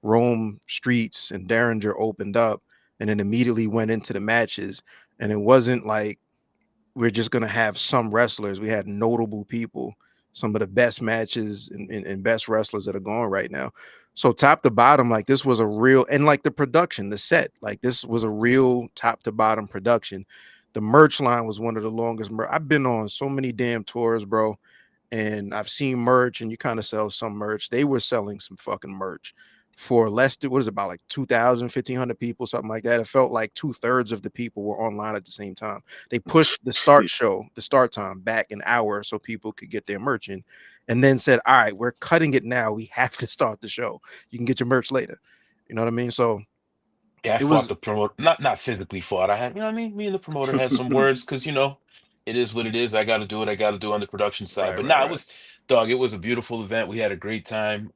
Rome Streets and Derringer opened up and then immediately went into the matches, and it wasn't like we're just going to have some wrestlers. We had notable people, some of the best matches and best wrestlers that are going right now. So top to bottom, this was a real, and the production, the set, this was a real top to bottom production. The merch line was one of the longest. I've been on so many damn tours, bro, and I've seen merch, and you kind of sell some merch. They were selling some fucking merch for less than, what is it, about like 2,000, 1,500 people, something like that. It felt like 2/3 of the people were online at the same time. They pushed the start time back an hour so people could get their merch in, and then said, all right, we're cutting it now. We have to start the show. You can get your merch later. You know what I mean? So Yeah, I it fought was the promoter, not physically fought. I had, you know what I mean? Me and the promoter had some words because, it is what it is. I got to do what I got to do on the production side. right, But right, nah, right. dog, it was a beautiful event. We had a great time.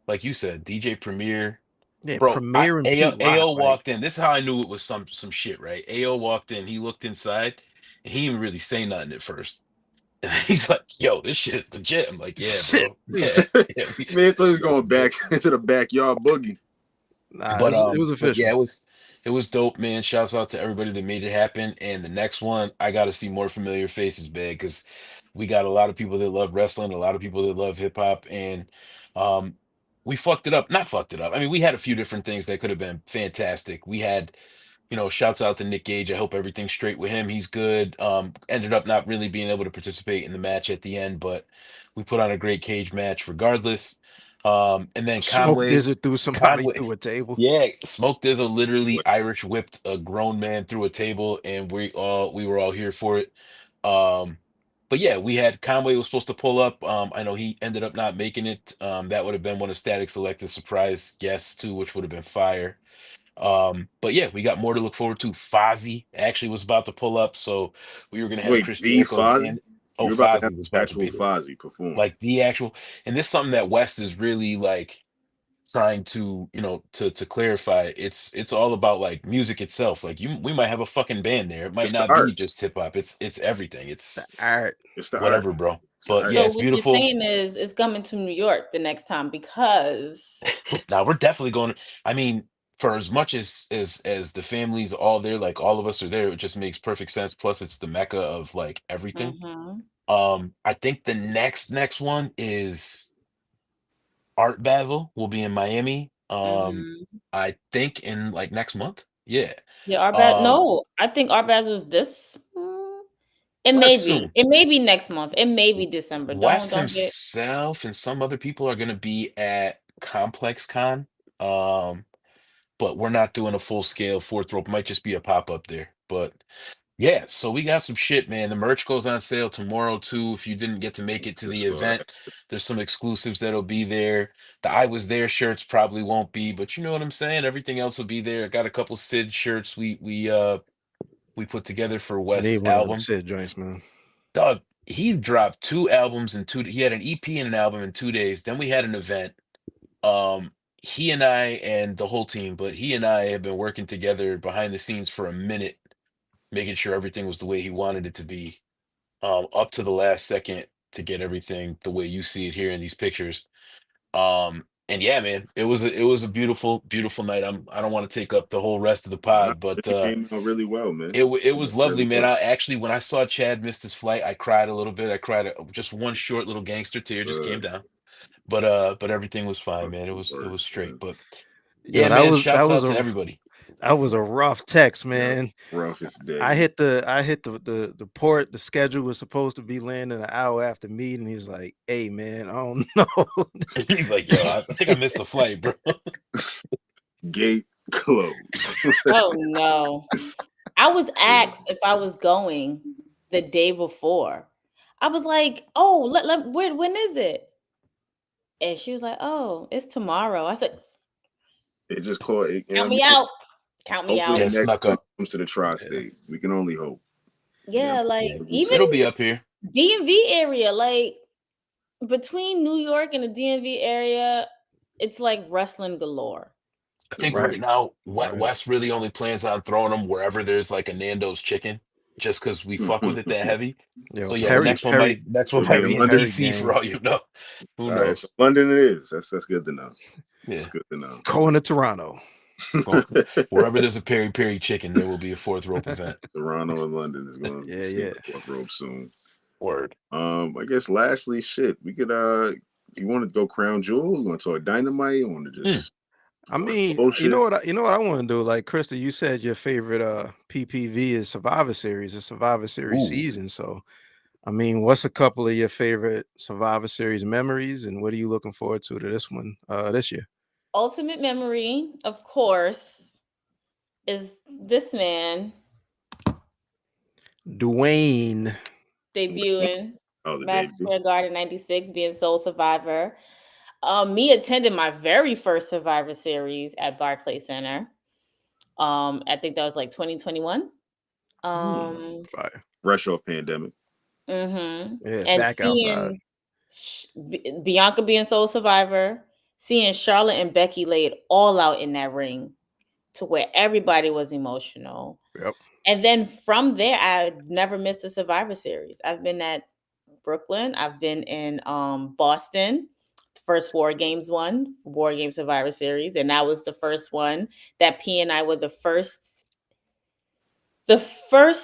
Like you said, DJ Premier, Yeah, bro. Premiere and Pete Rock, AO like walked in. This is how I knew it was some shit, right? AO walked in. He looked inside, and he didn't really say nothing at first. And he's like, "Yo, this shit is legit." I'm like, "Yeah, shit. bro. Yeah, yeah." Man, so he's We got going some dope. back into the backyard boogie. Nah, it was But yeah, official. it was dope, man. Shouts out to everybody that made it happen. And the next one, I got to see more familiar faces, man, because we got a lot of people that love wrestling, a lot of people that love hip hop, and um, we fucked it up. Not fucked it up. I mean, we had a few different things that could have been fantastic. We had, shouts out to Nick Gage. I hope everything's straight with him. He's good. Ended up not really being able to participate in the match at the end, but we put on a great cage match regardless. And then Smoke Conway. Dizzard threw somebody Conway, through a table. yeah, Smoke Dizzle literally Irish whipped a grown man through a table, and we were all here for it. Um, but yeah, we had Conway was supposed to pull up. I know he ended up not making it. That would have been one of Static Select's surprise guests too, which would have been fire. But yeah, we got more to look forward to. Fozzy actually was about to pull up, so we were gonna have Wait, Chris the Jericho Fozzy? You're about to have Fozzy was about to actual be there, Fozzy perform. like the actual. And this is something that West is really like trying to to clarify. It's all about like music itself. Like we might have a fucking band there. It might It's the not be art. just hip hop. It's everything. The It's art. It's the art. whatever, bro. It's the But art. yeah, So it's what you're beautiful. saying is it's coming to New York the next time because Now we're definitely going. I mean, for as much as the families all there, like all of us are there, it just makes perfect sense. Plus, it's the mecca of like everything. Mhm. I think the next one is Art Basel will be in Miami. Mhm. I think in like next month. Yeah. Yeah, Art Um, no, I think Art Basel is this it Let's may be. assume It may be next month. It may be December. Wes Don't get himself and some other people are going to be at Complex Con. Um, but we're not doing a full scale fourth rope. Might just be a pop up there. But yeah, so we got some shit, man. The merch goes on sale tomorrow too. If you didn't get to make it to the Just saw that. event, there's some exclusives that'll be there. The I Was There shirts probably won't be, but you know what I'm saying? Everything else will be there. I got a couple Sid shirts we put together for I need Wes' one of them album. Sid joints, man. Doug, he dropped two albums in two. He had an EP and an album in 2 days. Then we had an event. He and I and the whole team, but he and I have been working together behind the scenes for a minute, making sure everything was the way he wanted it to be, up to the last second to get everything the way you see it here in these pictures. And yeah, man, it was a beautiful night. I don't want to take up the whole rest of the Nah, pod, but it came out really well, man. it Came out was lovely, really man. well. I actually, when I saw Chad miss his flight, I cried a little bit. I cried just one short little gangster tear just came down. But everything was fine, man. It was straight. Man. But Yo, yeah, man, shouts out to everybody. that was a rough text, Yeah, man. rough as day. I hit the port. The schedule was supposed to be landing an hour after meeting. He was like, "Hey, man, I don't know." He's like, yo, I think I missed the flight, bro. Gate closed. Oh no. I was asked if I was going the day before. I was like, "Oh, when is it?" And she was like, "Oh, it's tomorrow." I said, It just caught it. You know "Count what I me mean? out. Count me Hopefully out." the Yeah, it next snuck one up. comes to the Yeah. tri-state. We can only hope. Yeah, Yeah, like Yeah, even it'll be up here. DMV area, like between New York and the DMV area, it's like wrestling galore. I think Right. right now, Right. Wes really only plans on throwing them wherever there's like a Nando's chicken, just because we fuck with it that heavy. Yo, So yeah, the next one It'll be might in be in London. Perry DC for gang. all you know. Who All right, so knows? London it is. That's good to know. That's Yeah, good to know. Going to Toronto. well, wherever there's a peri chicken, there will be a fourth rope event. Toronto and London is going to Yeah, see yeah. the fourth rope soon. Word. I guess lastly, shit, we could do you want to go Crown Jewel? You want to talk Dynamite? You want to just I mean, bullshit? you know what I want to do? Like Krista, you said your favorite PPV is Survivor Series, a Survivor Series Ooh. season. So I mean, what's a couple of your favorite Survivor Series memories, and what are you looking forward to this one this year? Ultimate memory, of course, is this man Dwayne debuting the Madison debut. Square Garden '96, being Soul Survivor. Me attending my very first Survivor Series at Barclays Center. I think that was like 2021. Fire. Fresh off pandemic. Mm-hmm. Yeah, And back outside. seeing Bianca being Soul Survivor, seeing Charlotte and Becky laid all out in that ring to where everybody was emotional. Yep. And then from there, I never missed a Survivor Series. I've been at Brooklyn. I've been in Boston, first War Games Survivor Series, and that was the first one that P and I were the first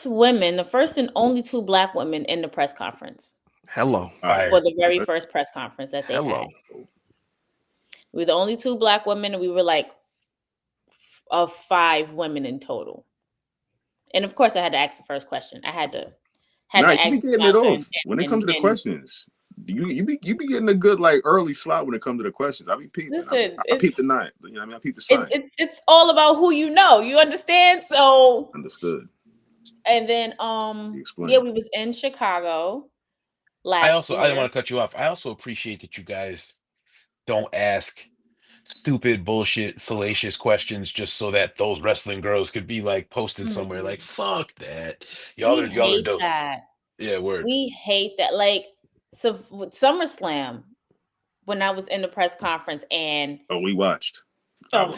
women, the first and only two Black women in the press conference. Hello. For the very first press conference that they had. We were the only two Black women, and we were like of 5 women in total. And of course, I had to ask the first question. I had to ask. You be getting it off when it comes to the questions. You be getting a good like early slot when it comes to the questions. I be peeping. Listen, I peep the night. You know what I mean? I peep the sign. It's all about who you know. You understand? So understood. And then we was in Chicago last year. I didn't want to cut you off. I also appreciate that you guys don't ask stupid bullshit salacious questions just so that those wrestling girls could be like posted somewhere. Like, fuck that. Y'all are dope. That. Yeah, word. We hate that. Like, so with SummerSlam, when I was in the press conference and we watched. right?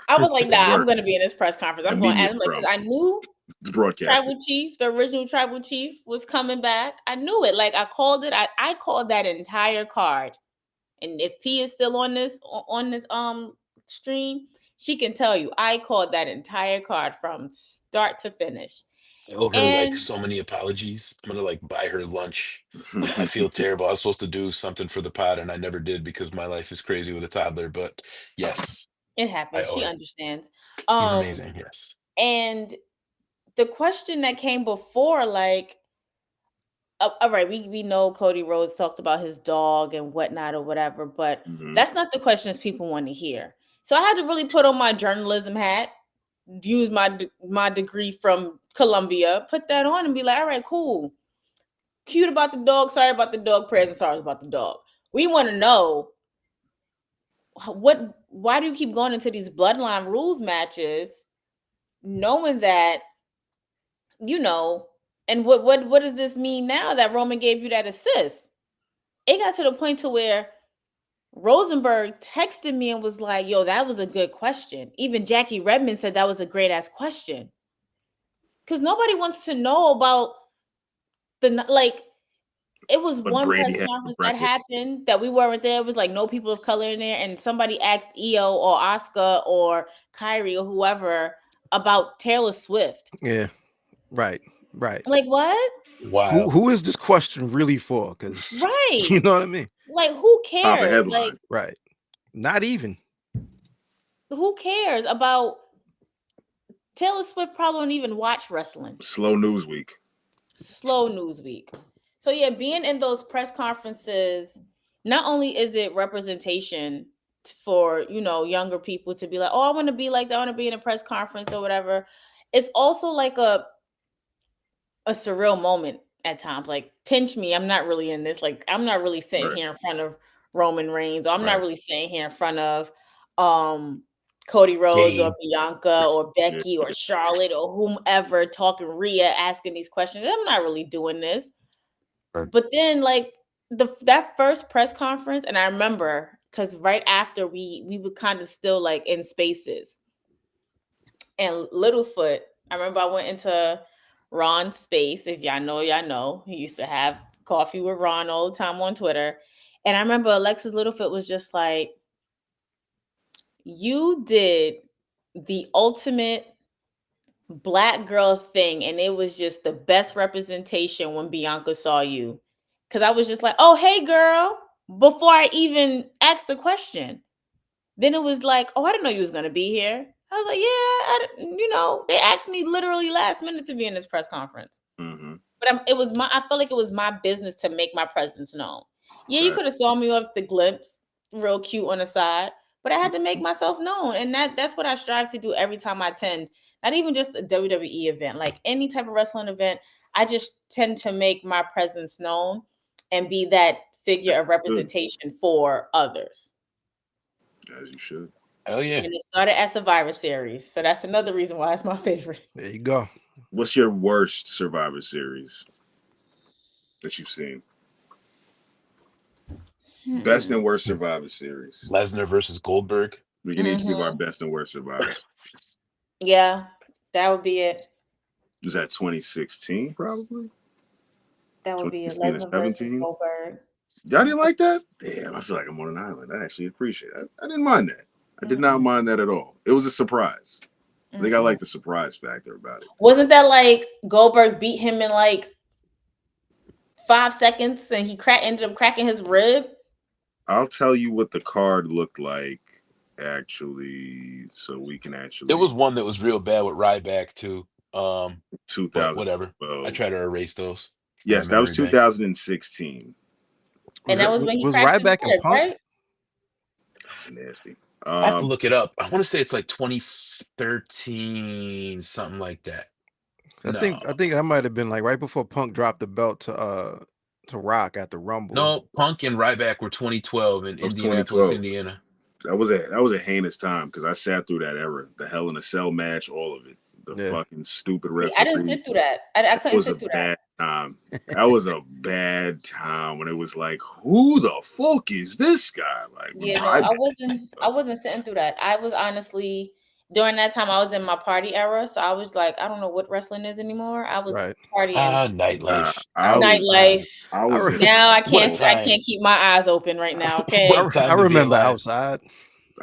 I was like, nah, I'm gonna be in this press conference. I'm going to ask, like, I knew the broadcast the original Tribal Chief was coming back. I knew it. Like, I called it. I called that entire card. And if P is still on this stream, she can tell you I called that entire card from start to finish. I owe her like so many apologies. I'm gonna like buy her lunch. I feel terrible. I was supposed to do something for the pod and I never did because my life is crazy with a toddler. But yes, it happens. She understands. She's amazing. Yes. And the question that came before, like, all right, we know Cody Rhodes talked about his dog and whatnot or whatever, but that's not the questions people want to hear. So I had to really put on my journalism hat, use my degree from Columbia, put that on and be like, all right, cool. Cute about the dog, sorry about the dog, prayers and sorrows about the dog. We want to know why do you keep going into these bloodline rules matches knowing that, you know, and what does this mean now that Roman gave you that assist? It got to the point to where Rosenberg texted me and was like, yo, that was a good question. Even Jackie Redmond said that was a great ass question. Because nobody wants to know about it was one press conference that happened that we weren't there. It was like no people of color in there. And somebody asked Io or Asuka or Kyrie or whoever about Taylor Swift. Yeah. Right. Like what? Wow. Who is this question really for? Because you know what I mean? Like who cares? Like right. Not even. Who cares about Taylor Swift? Probably don't even watch wrestling. Slow news week. So yeah, being in those press conferences, not only is it representation for, you know, younger people to be like, oh, I want to be like that, I want to be in a press conference or whatever. It's also like a surreal moment at times. Like, pinch me, I'm not really in this. Like, I'm not really sitting here in front of Roman Reigns, or I'm not really sitting here in front of Cody Rhodes or Bianca or Becky or Charlotte or whomever talking Rhea, asking these questions. I'm not really doing this. But then like that first press conference, and I remember because right after we were kind of still like in spaces. And Littlefoot, I remember I went into Ron's space. If y'all know, he used to have coffee with Ron all the time on Twitter. And I remember Alexis Littlefoot was just like, you did the ultimate Black girl thing, and it was just the best representation when Bianca saw you. Because I was just like, oh, hey, girl, before I even asked the question. Then it was like, oh, I didn't know you was going to be here. I was like, yeah, they asked me literally last minute to be in this press conference. But I felt like it was my business to make my presence known. Yeah, you could have saw me off the glimpse real cute on the side, but I had to make myself known. And that's what I strive to do every time I attend, not even just a WWE event, like any type of wrestling event. I just tend to make my presence known and be that figure of representation for others. As you should. Oh yeah. And it started at Survivor Series. So that's another reason why it's my favorite. There you go. What's your worst Survivor Series that you've seen? Best and worst Survivor Series. Lesnar versus Goldberg. We can each give our best and worst survivors. Yeah, that would be it. Was that 2016, probably? That would be it. Lesnar versus Goldberg. Y'all didn't like that? Damn, I feel like I'm on an island. I actually appreciate it. I didn't mind that. I did not mind that at all. It was a surprise. I think I like the surprise factor about it. Wasn't that like Goldberg beat him in like 5 seconds and he ended up cracking his rib? I'll tell you what the card looked like, actually, so we can actually. It was one that was real bad with Ryback too. 2000. Whatever. I try to erase those. Yes, that was 2016. And that was when he was cracked Ryback his rib, and Punk? right? That was nasty. I have to look it up. I want to say it's like 2013, something like that. I think that might have been like right before Punk dropped the belt to Rock at the Rumble. No, Punk and Ryback were 2012 in Indianapolis, Indiana. That was a heinous time because I sat through that era. The Hell in a Cell match, all of it. The fucking stupid referee. I didn't sit through that. I couldn't sit through that. That was a bad time when it was like, who the fuck is this guy? Like, yeah, no, I wasn't sitting through that. I was honestly during that time I was in my party era, so I was like, I don't know what wrestling is anymore. I was partying. Nightlife. Nightlife. Now I can't keep my eyes open right now. Okay. I remember Outside.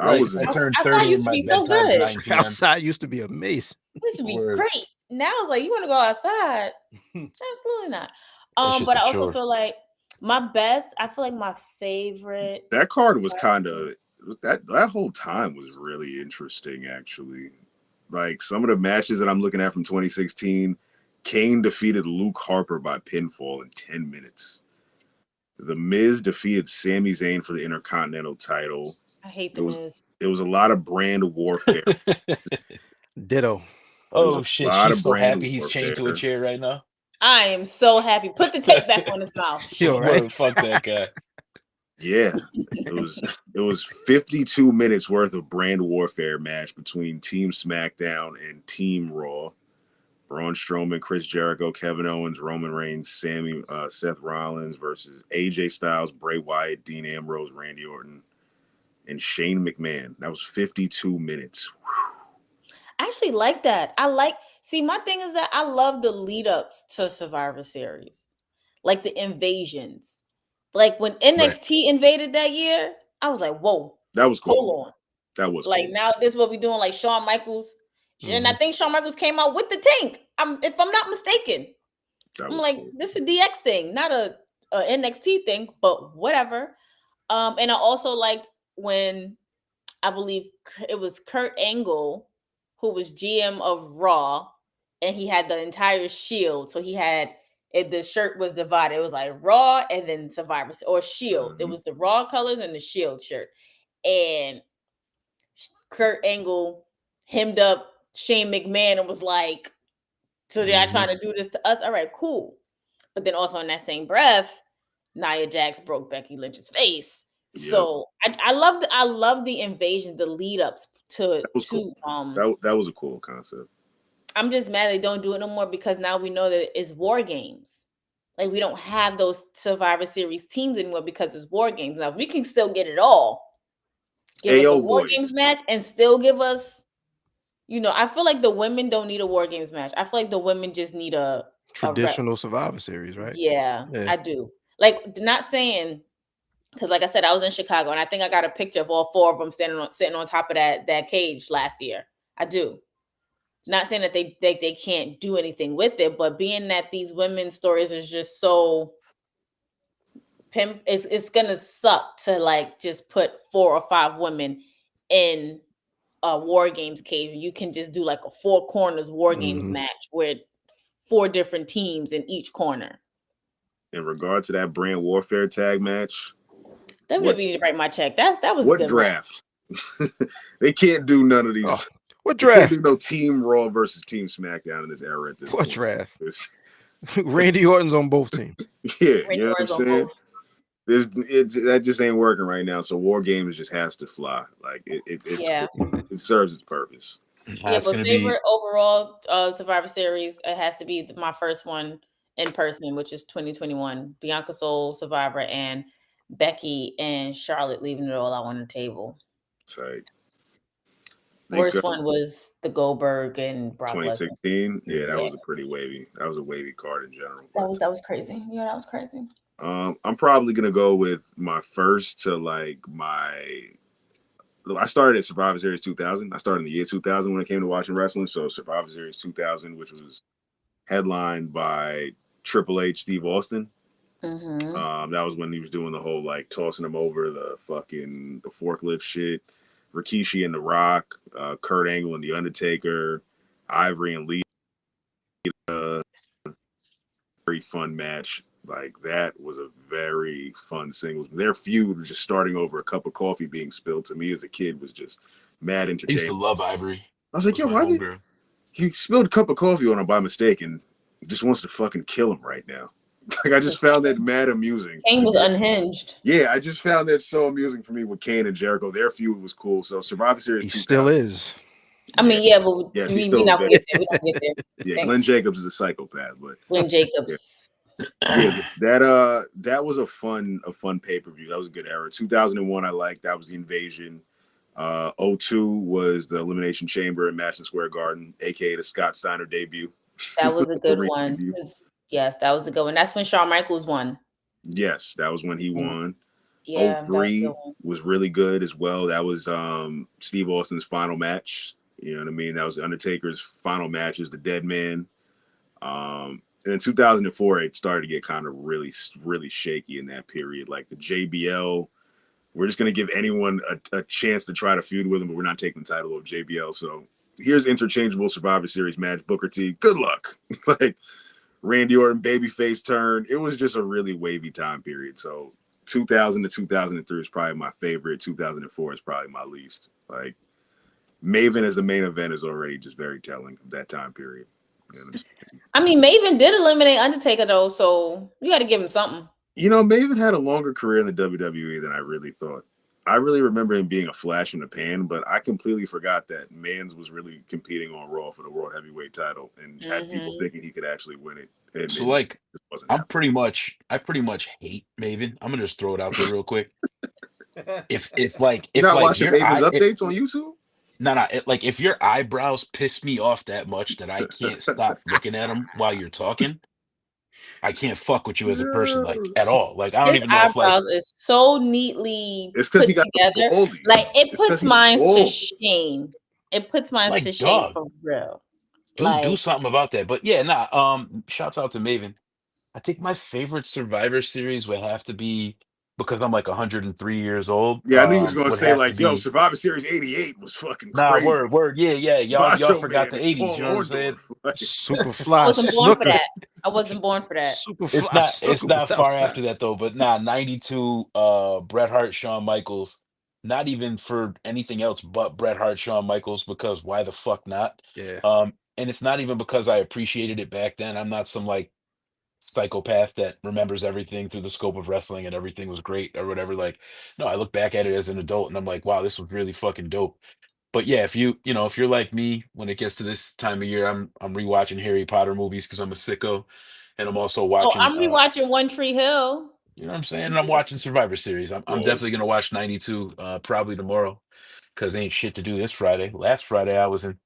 I turned 30 and my bedtime's 9 p.m. Outside used to be amazing. It used to be great. Now it's like, you want to go outside? Absolutely not. But I also feel like my favorite. That card was kind of that whole time was really interesting, actually. Like some of the matches that I'm looking at from 2016, Kane defeated Luke Harper by pinfall in 10 minutes. The Miz defeated Sami Zayn for the Intercontinental title. I hate the Miz. It was a lot of brand warfare. Ditto. Oh shit! She's so happy he's chained to a chair right now. I am so happy. Put the tape back on his mouth. Right? Fuck that guy. Yeah, it was 52 minutes worth of brand warfare match between Team SmackDown and Team Raw. Braun Strowman, Chris Jericho, Kevin Owens, Roman Reigns, Seth Rollins versus AJ Styles, Bray Wyatt, Dean Ambrose, Randy Orton, and Shane McMahon. That was 52 minutes. Whew. I actually like that. My thing is that I love the lead ups to Survivor Series, like the invasions. Like when NXT invaded that year, I was like, whoa. That was cool. Hold on. That was like cool. Now this is what we're doing, like Shawn Michaels. And I think Shawn Michaels came out with the tank. If I'm not mistaken. I'm like, cool. This is a DX thing, not a NXT thing, but whatever. And I also liked when I believe it was Kurt Angle who was GM of Raw, and he had the entire Shield. So he had the shirt was divided. It was like Raw and then Survivor or Shield. It was the Raw colors and the Shield shirt. And Kurt Angle hemmed up Shane McMahon and was like, so they're trying to do this to us. All right, cool. But then also in that same breath, Nia Jax broke Becky Lynch's face. Yep. So I love the invasion, the lead ups to cool. That was a cool concept. I'm just mad they don't do it no more because now we know that it's war games. Like we don't have those Survivor Series teams anymore because it's war games. Now we can still get it all. Give us a war games match and still give us, I feel like the women don't need a war games match. I feel like the women just need a traditional Survivor Series, right? Yeah, I do. Like, not saying, because like I said, I was in Chicago and I think I got a picture of all 4 of them sitting on top of that cage last year. I do. Not saying that they can't do anything with it, but being that these women's stories is just so it's gonna suck to like just put 4 or 5 women in a war games cage. You can just do like a 4 corners war games match with 4 different teams in each corner. In regard to that brand warfare tag match, WWE need to write my check. That was what a good draft? They can't do none of these. Oh, what They can't draft? do no Team Raw versus Team SmackDown in this era. At this What point. draft? Randy Orton's on both teams. Yeah, Randy you know what I'm Orton's on saying? both. That just ain't working right now. So War Games just has to fly. Like it serves its purpose. Yeah, but favorite overall Survivor Series, it has to be my first one in person, which is 2021. Bianca Soul, Survivor, and Becky and Charlotte leaving it all out on the table. Tight. Worst one was the Goldberg and Brock 2016. Yeah, that was a pretty wavy. That was a wavy card in general. That was crazy. Yeah, that was crazy. I'm probably gonna go with my first to like my. I started at Survivor Series 2000. I started in the year 2000 when it came to watching wrestling. So Survivor Series 2000, which was headlined by Triple H, Steve Austin. Mm-hmm. That was when he was doing the whole like tossing him over the forklift shit. Rikishi and The Rock, Kurt Angle and The Undertaker, Ivory and Lee. Very fun match. Like that was a very fun singles. Their feud just starting over a cup of coffee being spilled to me as a kid was just mad entertaining. I used to love Ivory. I was like, yo, why he spilled a cup of coffee on him by mistake and just wants to fucking kill him right now. Like I just found that mad amusing. Kane was unhinged. Yeah, I just found that so amusing for me with Kane and Jericho. Their feud was cool. So Survivor Series he still is. I mean, yeah, but yes, we not gonna get there. We don't get there. Yeah, Thanks. Glenn Jacobs is a psychopath, but Glenn Jacobs. Yeah, that was a fun pay-per-view. That was a good era. 2001 I liked. That was the Invasion. 02 was the Elimination Chamber at Madison Square Garden, aka the Scott Steiner debut. That was a good one. Yes, that was a good one. That's when Shawn Michaels won. Yes, that was when he won. Yeah, 03 was really good as well. That was Steve Austin's final match. You know what I mean? That was Undertaker's final match as the Dead Man. And in 2004, it started to get kind of really, really shaky in that period. Like the JBL, we're just going to give anyone a chance to try to feud with him, but we're not taking the title of JBL. So here's interchangeable Survivor Series match, Booker T. Good luck. Like Randy Orton, babyface turn. It was just a really wavy time period. So 2000 to 2003 is probably my favorite. 2004 is probably my least. Like Maven as the main event is already just very telling of that time period. You know I mean, Maven did eliminate Undertaker though, so you got to give him something. You know, Maven had a longer career in the WWE than I really thought. I really remember him being a flash in the pan, but I completely forgot that Mans was really competing on Raw for the World Heavyweight title and had people thinking he could actually win it. And so like, I pretty much hate Maven. I'm gonna just throw it out there real quick. If not watching Maven's updates on YouTube. No, like if your eyebrows piss me off that much that I can't stop looking at them while you're talking, I can't fuck with you as a person, like at all. Like I don't even know if like eyebrows is so neatly it's because he got together. Like it puts mine to shame. It puts mine to shame for real. Do something about that. But yeah, shouts out to Maven. I think my favorite Survivor Series would have to be, because I'm like 103 years old. Yeah, I knew he was going to say like, yo, Survivor Series 88 was fucking crazy. Word. Yeah. Y'all forgot the 80s. You know what I'm saying? Superfly. I wasn't born for that. I wasn't born for that. It's not far after that though. But 92, Bret Hart, Shawn Michaels. Not even for anything else but Bret Hart, Shawn Michaels, because why the fuck not? Yeah. And it's not even because I appreciated it back then. I'm not some like psychopath that remembers everything through the scope of wrestling and everything was great or whatever. Like, no, I look back at it as an adult and I'm like, wow, this was really fucking dope. But yeah, if you're like me, when it gets to this time of year, I'm rewatching Harry Potter movies because I'm a sicko, and I'm also watching. I'm rewatching One Tree Hill. You know what I'm saying? And I'm watching Survivor Series. I'm definitely gonna watch 92 probably tomorrow, because ain't shit to do this Friday. Last Friday I was in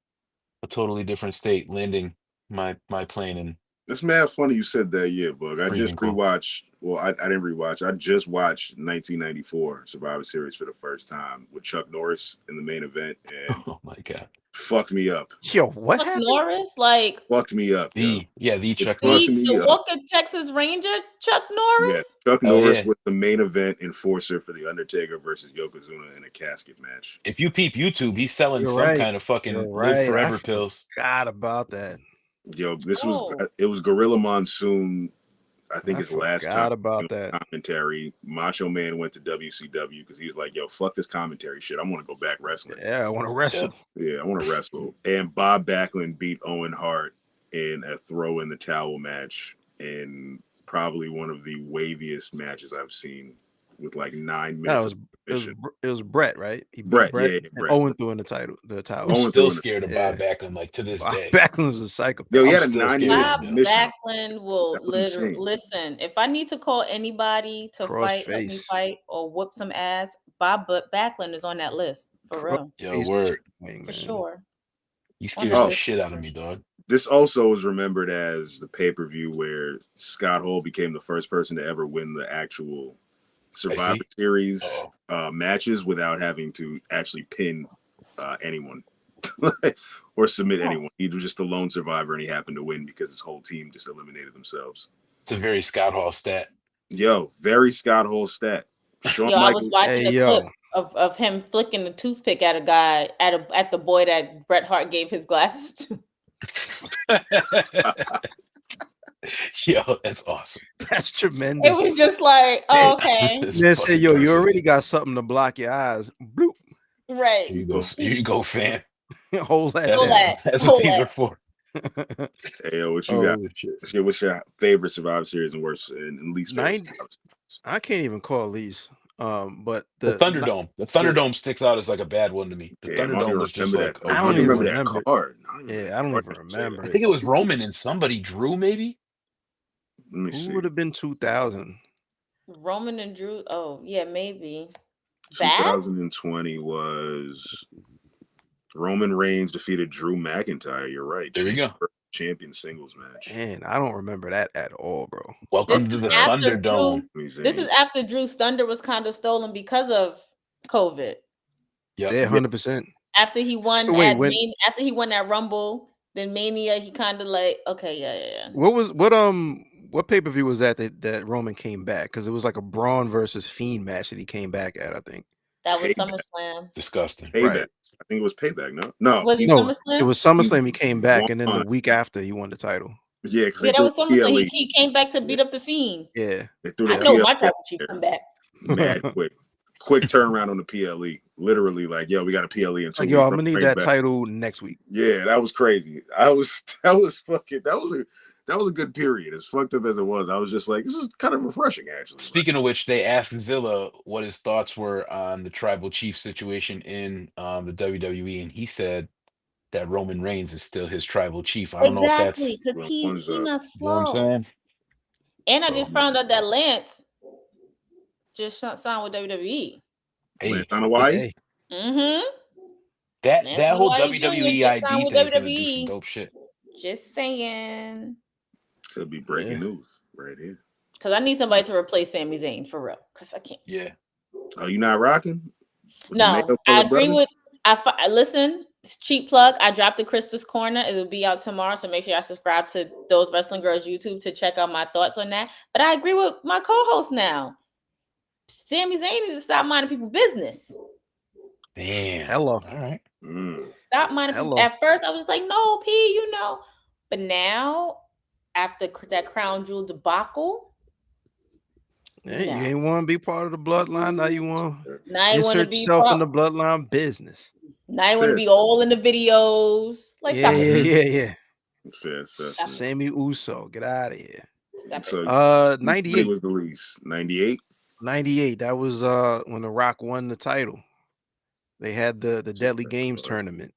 a totally different state, landing my plane in. It's mad funny you said that, yeah, Bug. I just rewatched. Well, I didn't rewatch. I just watched 1994 Survivor Series for the first time with Chuck Norris in the main event, and oh my god, fucked me up. Yo, what Chuck happened? Norris, like fucked me up. The Chuck Norris, the Walker Texas Ranger, Chuck Norris. Yeah, Chuck Norris was the main event enforcer for the Undertaker versus Yokozuna in a casket match. If you peep YouTube, he's selling kind of fucking live forever pills. God about that. Yo, it was Gorilla Monsoon. I think his last time about that commentary, Macho Man went to WCW because he was like, "Yo, fuck this commentary shit. I want to go back wrestling. Yeah, I want to wrestle. Yeah, I want to wrestle." And Bob Backlund beat Owen Hart in a throw in the towel match, and probably one of the waviest matches I've seen, with like 9 minutes. It was Brett, right? He Brett. Owen threw in the title. I'm still scared of Bob Backlund, like to this day. Backlund was a psychopath. Yo, he had a 9-minute submission. Backlund will literally listen. If I need to call anybody to help me fight or whoop some ass, Bob Backlund is on that list for real. Yo, word for sure. He scares the shit out of me, dog. This also was remembered as the pay-per-view where Scott Hall became the first person to ever win the actual Survivor Series matches without having to actually pin anyone or submit anyone. He was just a lone survivor, and he happened to win because his whole team just eliminated themselves. It's a very Scott Hall stat. Yo, very Scott Hall stat. I was watching a clip of him flicking the toothpick at a guy at the boy that Bret Hart gave his glasses to. Yo, that's awesome. That's tremendous. It was just like, oh, okay. They say, yo, you already got something to block your eyes. Bloop. Right. Here you go, fam. Hold that. That's what these are for. Hey, yo, what you got? What's your favorite Survivor Series and worst and least favorite? I can't even call least. But the Thunderdome. The Thunderdome sticks out as like a bad one to me. The Thunderdome was just like I don't even remember that card. Yeah, I don't even remember. I think it was Roman and somebody Drew, maybe. Who would have been 2000? Roman and Drew. Oh, yeah, maybe. 2020 was Roman Reigns defeated Drew McIntyre. You're right. There you go. Champion singles match. Man, I don't remember that at all, bro. Welcome to the Thunderdome. This is after Drew's thunder was kind of stolen because of COVID. Yeah, 100%. After he won after he won that Rumble, then Mania, he kind of like, okay, yeah. What pay-per-view was that Roman came back? Because it was like a Braun versus Fiend match that he came back at, I think. That was SummerSlam. Disgusting. Payback. Right. I think it was Payback. No. Was it SummerSlam? It was SummerSlam. He came back, and then the week after, he won the title. Yeah, that was SummerSlam. He came back to beat up the Fiend. Yeah. I know my tribal chief come back. Mad quick turnaround on the PLE. Literally, like, yo, we got a PLE in 2 weeks. Yo, I'm gonna need that title next week. Yeah, that was crazy. That was a good period. As fucked up as it was, I was just like, this is kind of refreshing, actually. Speaking of which, they asked Zilla what his thoughts were on the tribal chief situation in the WWE, and he said that Roman Reigns is still his tribal chief. I don't know if that's because he's not slow. You know what I'm saying? And I just found out that Lance just signed with WWE. Hey, Hawaii. Mm-hmm. That whole WWE ID thing is gonna do some dope shit. Just saying. Could be breaking news right here. Because I need somebody to replace Sami Zayn for real. Because I can't. Yeah. Oh, you not rocking? No, I agree with. Listen. Cheap plug. I dropped the Krista's Corner. It will be out tomorrow, so make sure y'all subscribe to Those Wrestling Girls YouTube to check out my thoughts on that. But I agree with my co-host now. Sami Zayn needs to stop minding people's business. Damn. Hello. All right. Stop minding people. At first, I was like, no, P, But now, after that Crown Jewel debacle, you ain't want to be part of the bloodline. Now you want to insert yourself in the bloodline business. Now you want to be all in the videos. Like, yeah. Fair. Sammy Uso, get out of here. So, 98 was the release. 98. 98. That was when The Rock won the title. They had the Deadly Games tournament.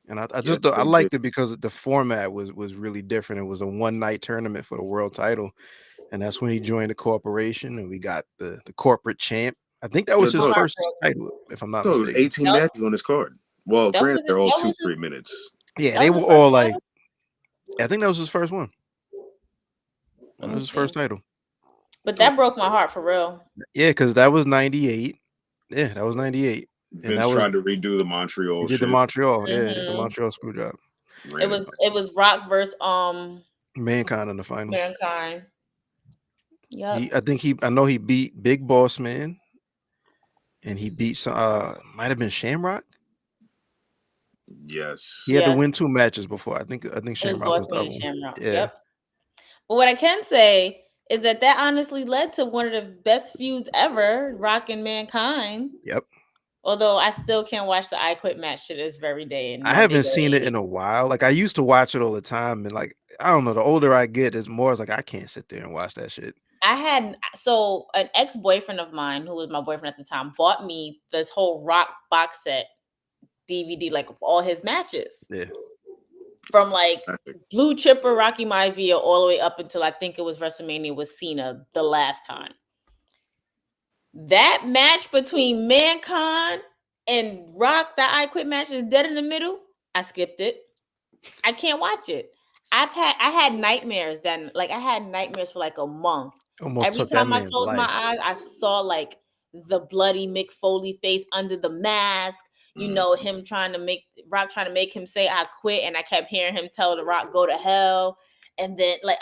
And I liked it because the format was really different. It was a one-night tournament for the world title. And that's when he joined the corporation, and we got the corporate champ. I think that was his first title, if I'm not mistaken. It was 18 matches on his card. Well, granted, they're all 2-3 minutes. Yeah, they were all like, I think that was his first one. That was his first title. But that broke my heart for real. Yeah, because that was 98. Yeah, that was 98. Vince trying to redo the Montreal. He did the Montreal, did the Montreal screw job. It was Rock versus Mankind in the finals. Mankind. Yeah. I know he beat Big Boss Man, and he beat some might have been Shamrock. Yes. He had to win 2 matches before. I think Shamrock was the other one. Shamrock. Yeah. Yep. But what I can say is that honestly led to one of the best feuds ever, Rock and Mankind. Yep. Although I still can't watch the I Quit match to this very day. I haven't seen it in a while. Like I used to watch it all the time, and like I don't know. The older I get, it's more like I can't sit there and watch that shit. I had an ex-boyfriend of mine, who was my boyfriend at the time, bought me this whole Rock box set DVD, like of all his matches. Yeah. From like Blue Chipper, Rocky Maivia, all the way up until I think it was WrestleMania with Cena the last time. That match between Mankind and Rock, that I Quit match, is dead in the middle. I skipped it. I can't watch it. I had nightmares then. Like I had nightmares for like a month. Almost Every took time that I man's closed life. my eyes, I saw like the bloody Mick Foley face under the mask. You know, him trying to make him say I quit, and I kept hearing him tell The Rock go to hell. And then like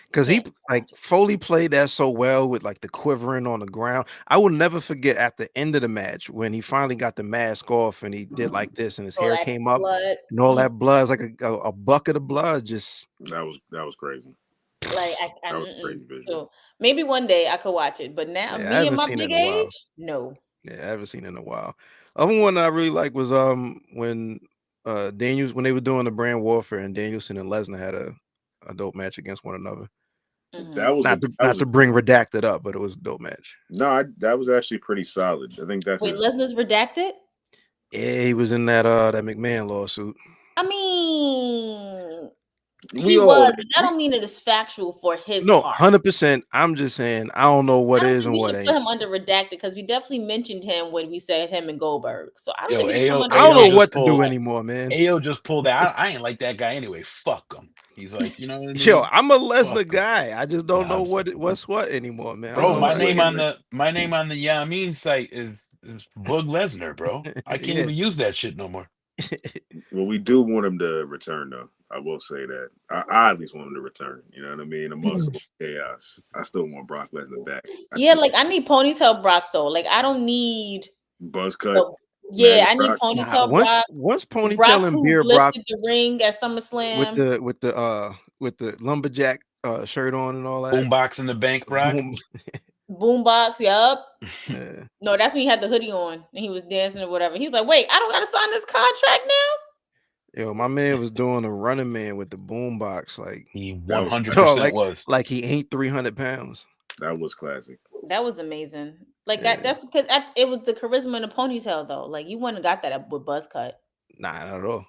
because he like Foley played that so well with like the quivering on the ground. I will never forget at the end of the match when he finally got the mask off and he did like this and his hair came up and all that blood is like a bucket of blood. Just that was crazy. Like that was crazy vision. So maybe one day I could watch it, but now me and my big age, no. Yeah, I haven't seen it in a while. Other one I really like was when Daniels, when they were doing the brand warfare and Danielson and Lesnar had a dope match against one another. That was not to bring Redacted up, but it was a dope match. No, that was actually pretty solid. I think that. Wait, Lesnar's Redacted? Yeah, he was in that McMahon lawsuit. I mean, he was. But that don't mean it is factual for his. No, 100%. I'm just saying I don't know what is and what ain't. We should put him under Redacted because we definitely mentioned him when we said him and Goldberg. So I don't I don't know what to do anymore, man. AO just pulled that. I ain't like that guy anyway. Fuck him. He's like, you know what I mean? Yo, I'm a Lesnar guy. I just don't know what's what anymore, man. Bro, my name on the Yamin site is Bug Lesnar, bro. I can't even use that shit no more. Well, we do want him to return, though. I will say that. I at least want him to return. You know what I mean? Amongst the chaos, I still want Brock Lesnar back. I need ponytail Brock though. Like I don't need buzz cut. I need ponytail Brock. Once ponytail and beard Brock the ring at SummerSlam with the lumberjack shirt on and all that. Boombox in the bank, Brock. Boombox, yup. Yeah. No, that's when he had the hoodie on and he was dancing or whatever. He was like, "Wait, I don't gotta sign this contract now." Yo, my man was doing a Running Man with the boombox, like he 100% was like he ain't 300 pounds. That was classic. That was amazing. Like that's because it was the charisma in the ponytail though. Like you wouldn't have got that with buzz cut. Nah, not at all.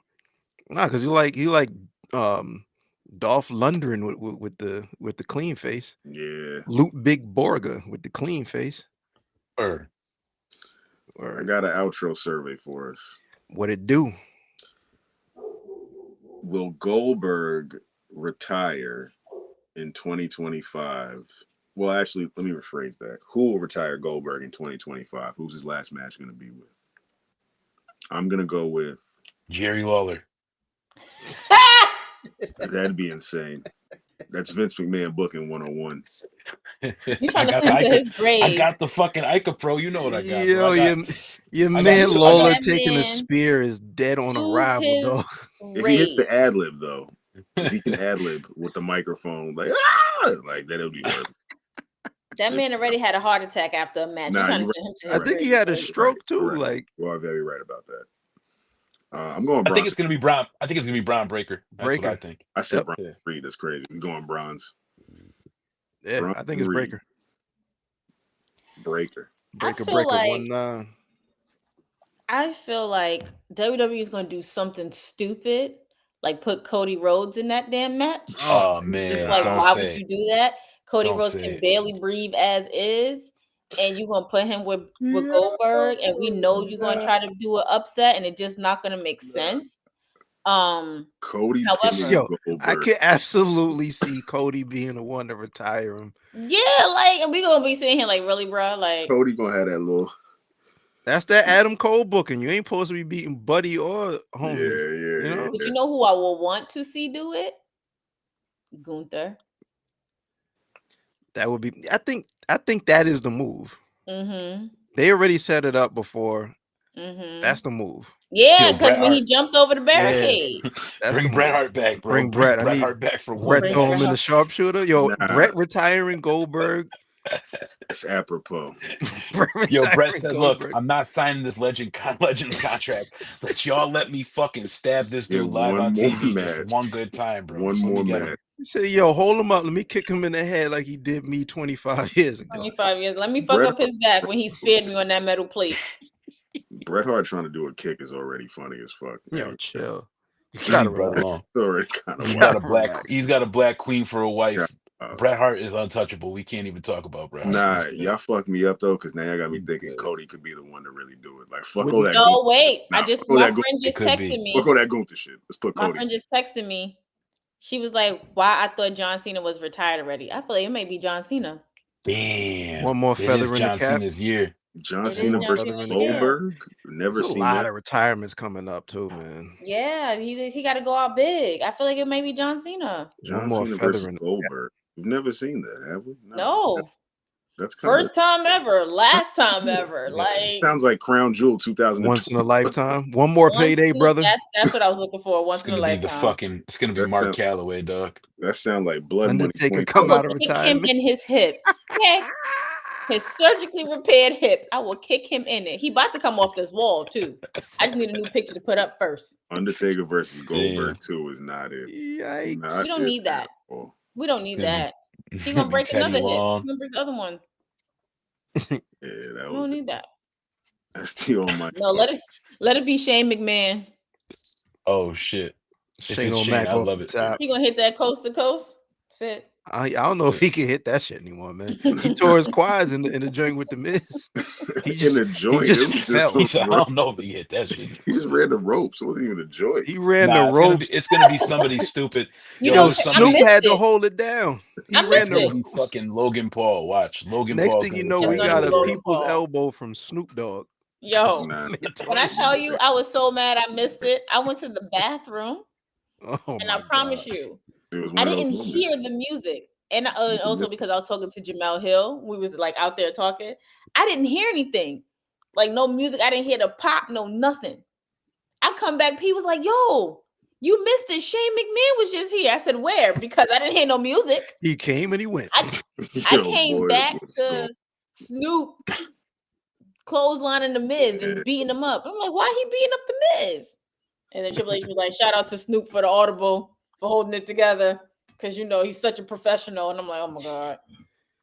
Nah, because you like Dolph Lundgren with the clean face. Yeah. Luke Big Borga with the clean face. I got an outro survey for us. What it do? Will Goldberg retire in 2025? Well, actually, let me rephrase that. Who will retire Goldberg in 2025? Who's his last match going to be with? I'm going to go with Jerry Lawler. That'd be insane. That's Vince McMahon booking 101. You trying to send to his grave? I got the fucking Ica Pro. You know what I got. Yo, your man Lawler taking a spear is dead on arrival, though. If he hits the ad lib, though, if he can ad lib with the microphone, like that would be worth. That man already had a heart attack after a match. I think he had a stroke too. Right. Like you are very right about that. I'm going. I think it's gonna be Braun. I think it's gonna be Braun Breaker. That's what I think. I said Braun Breaker. That's crazy. I'm going bronze. Yeah, Braun, I think it's Breaker. Breaker. Like, 1-9. I feel like WWE is gonna do something stupid, like put Cody Rhodes in that damn match. Oh man, it's just like why would you do that? Cody Rhodes can barely breathe as is. And you're gonna put him with Goldberg, and we know you're gonna try to do an upset, and it's just not gonna make sense. Cody, however, I can absolutely see Cody being the one to retire him. Yeah, like, and we gonna be sitting here like, really, bro? Like, Cody gonna have that little. That's that Adam Cole booking. You ain't supposed to be beating Buddy or homie. Yeah. You know? But you know who I will want to see do it? Gunther. That would be. I think that is the move. Mm-hmm. They already set it up before. Mm-hmm. That's the move. Yeah, Yo, because Bret when he Hart. jumped over the barricade. Bring Bret Hart back, bro. Bring Bring Bret. I Bret need Hart back for one Bret Bring throw match. him in the sharpshooter. Yo, Nah. Bret retiring Goldberg. It's apropos. Bret Yo, Bret retiring said, Goldberg. "Look, I'm not signing this Legends contract, but y'all let me fucking stab this dude Yeah, live one on more TV match. just one good time, bro. One Just let more me get match. him." He said, "Yo, hold him up. Let me kick him in the head like he did me 25 years ago." 25 years. Let me fuck Bret up his back when he speared me on that metal plate. Bret Hart trying to do a kick is already funny as fuck. Yo, chill. You Leave gotta Bret relax. alone. It's already kind of He's wild. got a black. Relax, He's got a black queen for a wife. Yeah. Bret Hart is untouchable. We can't even talk about Bret Hart. Nah, He's good. y'all fucked me up though, because now y'all got me He's thinking good. Cody could be the one to really do it. Like fuck Wouldn't- all that. No, Gunther. wait. Nah, I just fuck all my that friend just could texted be. me. Fuck all that Gunther shit. Let's put My Cody. friend just texted me. She was like, "Why I thought John Cena was retired already? I feel like it may be John Cena." Damn. One more It feather is in the John cap. Cena's year. John It is Cena John versus Cena's year. Goldberg. Never There's a seen lot that. of retirements coming up too, man. Yeah, he got to go out big. I feel like it may be John Cena. John One more Cena feather versus in the Goldberg. We've never seen that, have we? No. That's kind First time ever, last time ever. Yeah. Like sounds like Crown Jewel 2020. Once in a lifetime. One more once payday, in a- brother. That's what I was looking for. Once It's in a gonna be the lifetime. fucking. It's gonna be That Mark sound- Calloway, dog. That sound like blood money. Undertaker point come I out will of kick him retirement. in his hip. Okay. His surgically repaired hip. I will kick him in it. He about to come off this wall too. I just need a new picture to put up first. Undertaker versus Goldberg 2 is not it. Yikes. Not We don't it need that. at all. We don't It's need gonna be- that. It's He gonna gonna be break Teddy another hip. Long. He gonna break the other one. Yeah, that We was don't need that. that's the on my No, let it be Shane McMahon. Oh shit! If Shingo it's Shane, Mac I off love the it. top. He gonna hit that coast to coast. That's it. I don't know if he can hit that shit anymore, man. He tore his quads in the joint with the Miz. He just in the joint. just It was fell. He just said, "I don't know if he hit that shit." he just ran the ropes. It wasn't even a joint. He ran Nah, the it's gonna ropes. be. It's gonna be somebody stupid. You Yo, know, I Snoop missed had to it. hold it down. He I ran missed the It's gonna it. be fucking Logan Paul. Watch, Logan Next Paul's thing you gonna know, retire we It's gonna got be a Logan people's Paul. elbow from Snoop Dogg. Yo, Nah, when I tell you I was so mad I missed it, I went to the bathroom Oh and my I promise God. you, it was I one of those didn't moments. hear the music. And also missed because I was talking to Jamel Hill, we was like out there talking. I didn't hear anything. Like no music. I didn't hear the pop, no nothing. I come back, P was like, yo, you missed it. Shane McMahon was just here. I said, where? Because I didn't hear no music. He came and he went. I Yo, came boy, back let's to go. Snoop clotheslining the Miz and beating him up. I'm like, why he beating up the Miz? And then Triple H was like, shout out to Snoop for the audible, for holding it together. Because, you know, he's such a professional. And I'm like, oh, my God.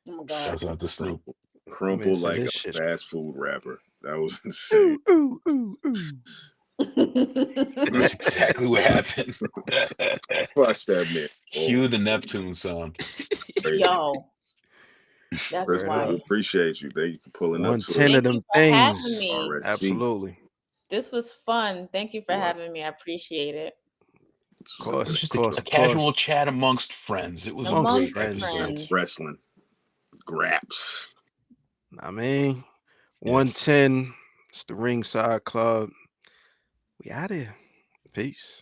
Oh, my God. Shouts out to Snoop. Crumpled Man, like this a shit- fast food rapper. That was insane. Ooh, ooh, ooh, ooh. That's exactly what happened. Watch that man. Cue the Neptune sound. Yo. That's Krista, wild. we appreciate you. Thank you for pulling up to 110 of Thank you them for having things. me. RSC. Absolutely. This was fun. Thank you for Yes. having me. I appreciate it. Of course, It's just of course, a of course. casual chat amongst friends. It was a Amongst great friends. episode. Wrestling. Graps. I mean, 110. It's the Ringside Club. We out here. Peace.